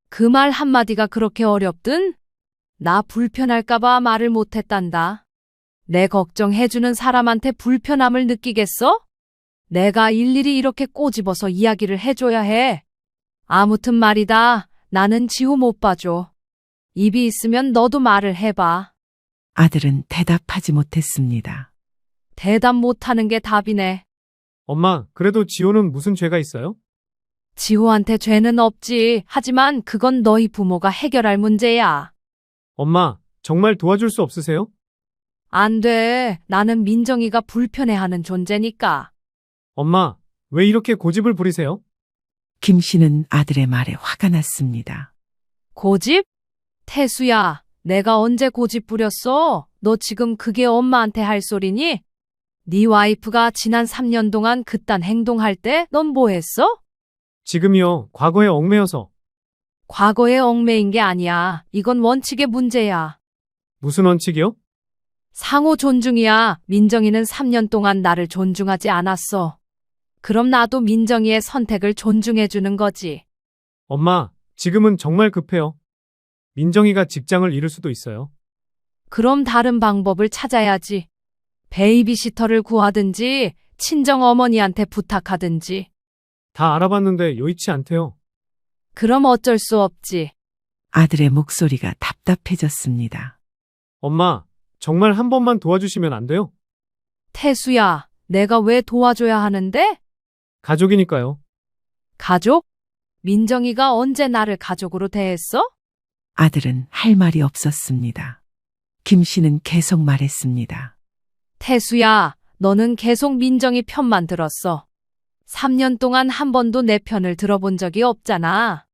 그 말 한마디가 그렇게 어렵든? 나 불편할까봐 말을 못했단다. 내 걱정해주는 사람한테 불편함을 느끼겠어? 내가 일일이 이렇게 꼬집어서 이야기를 해줘야 해. 아무튼 말이다. 나는 지호 못 봐줘. 입이 있으면 너도 말을 해봐. 아들은 대답하지 못했습니다. 대답 못하는 게 답이네. 엄마, 그래도 지호는 무슨 죄가 있어요? 지호한테 죄는 없지. 하지만 그건 너희 부모가 해결할 문제야. 엄마, 정말 도와줄 수 없으세요? 안 돼. 나는 민정이가 불편해하는 존재니까. 엄마, 왜 이렇게 고집을 부리세요? 김 씨는 아들의 말에 화가 났습니다. 고집? 태수야, 내가 언제 고집 부렸어? 너 지금 그게 엄마한테 할 소리니? 네 와이프가 지난 3년 동안 그딴 행동할 때 넌 뭐 했어? 지금이요, 과거에 얽매여서. 과거에 얽매인 게 아니야. 이건 원칙의 문제야. 무슨 원칙이요? 상호 존중이야. 민정이는 3년 동안 나를 존중하지 않았어. 그럼 나도 민정이의 선택을 존중해주는 거지. 엄마, 지금은 정말 급해요. 민정이가 직장을 잃을 수도 있어요. 그럼 다른 방법을 찾아야지. 베이비시터를 구하든지 친정 어머니한테 부탁하든지. 다 알아봤는데 여의치 않대요. 그럼 어쩔 수 없지. 아들의 목소리가 답답해졌습니다. 엄마, 정말 한 번만 도와주시면 안 돼요? 태수야, 내가 왜 도와줘야 하는데? 가족이니까요. 가족? 민정이가 언제 나를 가족으로 대했어? 아들은 할 말이 없었습니다. 김 씨는 계속 말했습니다. 태수야, 너는 계속 민정이 편만 들었어. 3년 동안 한 번도 내 편을 들어본 적이 없잖아.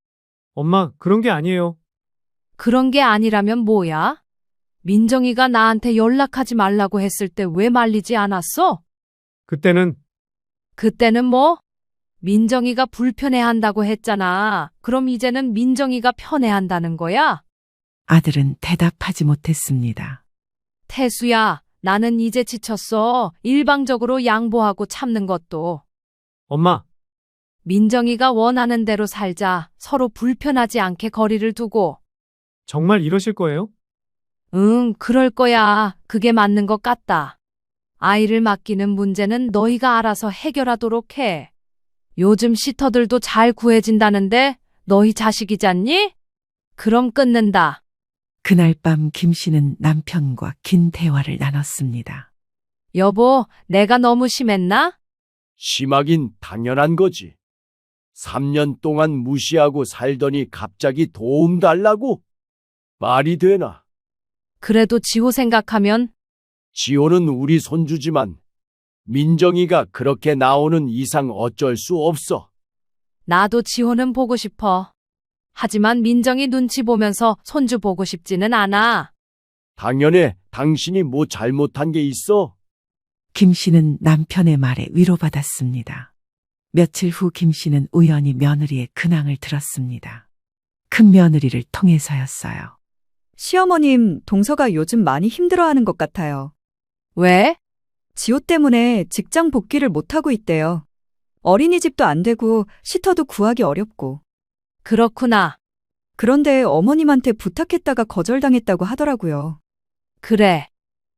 엄마, 그런 게 아니에요. 그런 게 아니라면 뭐야? 민정이가 나한테 연락하지 말라고 했을 때 왜 말리지 않았어? 그때는 뭐? 민정이가 불편해한다고 했잖아. 그럼 이제는 민정이가 편해한다는 거야? 아들은 대답하지 못했습니다. 태수야, 나는 이제 지쳤어. 일방적으로 양보하고 참는 것도. 엄마, 민정이가 원하는 대로 살자. 서로 불편하지 않게 거리를 두고. 정말 이러실 거예요? 응, 그럴 거야. 그게 맞는 것 같다. 아이를 맡기는 문제는 너희가 알아서 해결하도록 해. 요즘 시터들도 잘 구해진다는데 너희 자식이잖니? 그럼 끊는다. 그날 밤 김 씨는 남편과 긴 대화를 나눴습니다. 여보, 내가 너무 심했나? 심하긴 당연한 거지. 3년 동안 무시하고 살더니 갑자기 도움 달라고? 말이 되나? 그래도 지호 생각하면 지호는 우리 손주지만 민정이가 그렇게 나오는 이상 어쩔 수 없어. 나도 지호는 보고 싶어. 하지만 민정이 눈치 보면서 손주 보고 싶지는 않아. 당연해. 당신이 뭐 잘못한 게 있어? 김 씨는 남편의 말에 위로받았습니다. 며칠 후 김 씨는 우연히 며느리의 근황을 들었습니다. 큰 며느리를 통해서였어요. 시어머님, 동서가 요즘 많이 힘들어하는 것 같아요. 왜? 지호 때문에 직장 복귀를 못하고 있대요. 어린이집도 안 되고 시터도 구하기 어렵고. 그렇구나. 그런데 어머님한테 부탁했다가 거절당했다고 하더라고요. 그래.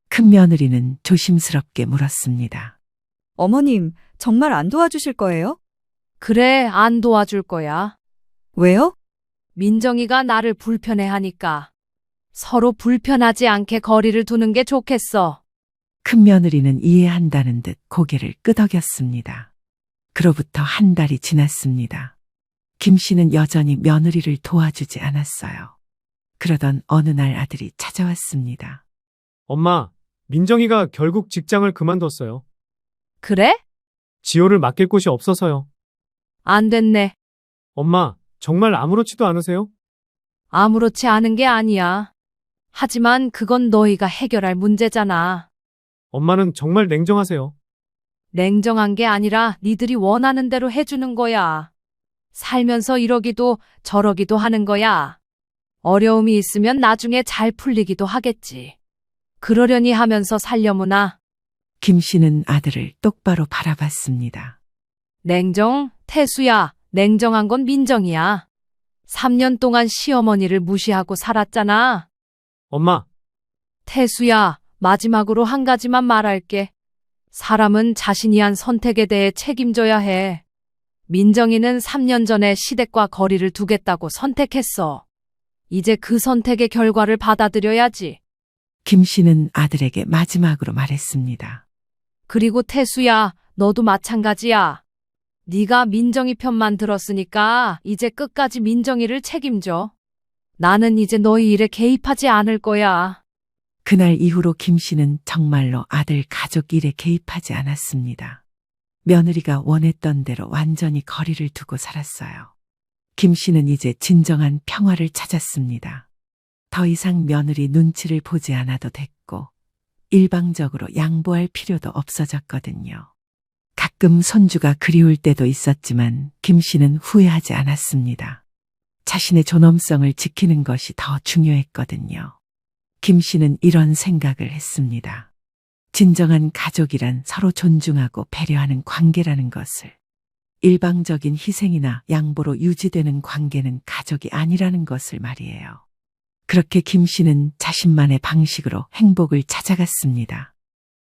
큰 며느리는 조심스럽게 물었습니다. 어머님, 정말 안 도와주실 거예요? 그래, 안 도와줄 거야. 왜요? 민정이가 나를 불편해하니까. 서로 불편하지 않게 거리를 두는 게 좋겠어. 큰 며느리는 이해한다는 듯 고개를 끄덕였습니다. 그로부터 한 달이 지났습니다. 김 씨는 여전히 며느리를 도와주지 않았어요. 그러던 어느 날 아들이 찾아왔습니다. 엄마, 민정이가 결국 직장을 그만뒀어요. 그래? 지호를 맡길 곳이 없어서요. 안 됐네. 엄마, 정말 아무렇지도 않으세요? 아무렇지 않은 게 아니야. 하지만 그건 너희가 해결할 문제잖아. 엄마는 정말 냉정하세요. 냉정한 게 아니라 니들이 원하는 대로 해주는 거야. 살면서 이러기도 저러기도 하는 거야. 어려움이 있으면 나중에 잘 풀리기도 하겠지. 그러려니 하면서 살려무나. 김 씨는 아들을 똑바로 바라봤습니다. 냉정? 태수야, 냉정한 건 민정이야. 3년 동안 시어머니를 무시하고 살았잖아. 엄마, 태수야, 마지막으로 한 가지만 말할게. 사람은 자신이 한 선택에 대해 책임져야 해. 민정이는 3년 전에 시댁과 거리를 두겠다고 선택했어. 이제 그 선택의 결과를 받아들여야지. 김 씨는 아들에게 마지막으로 말했습니다. 그리고 태수야, 너도 마찬가지야. 네가 민정이 편만 들었으니까 이제 끝까지 민정이를 책임져. 나는 이제 너희 일에 개입하지 않을 거야. 그날 이후로 김 씨는 정말로 아들 가족 일에 개입하지 않았습니다. 며느리가 원했던 대로 완전히 거리를 두고 살았어요. 김 씨는 이제 진정한 평화를 찾았습니다. 더 이상 며느리 눈치를 보지 않아도 됐고 일방적으로 양보할 필요도 없어졌거든요. 가끔 손주가 그리울 때도 있었지만 김 씨는 후회하지 않았습니다. 자신의 존엄성을 지키는 것이 더 중요했거든요. 김 씨는 이런 생각을 했습니다. 진정한 가족이란 서로 존중하고 배려하는 관계라는 것을, 일방적인 희생이나 양보로 유지되는 관계는 가족이 아니라는 것을 말이에요. 그렇게 김 씨는 자신만의 방식으로 행복을 찾아갔습니다.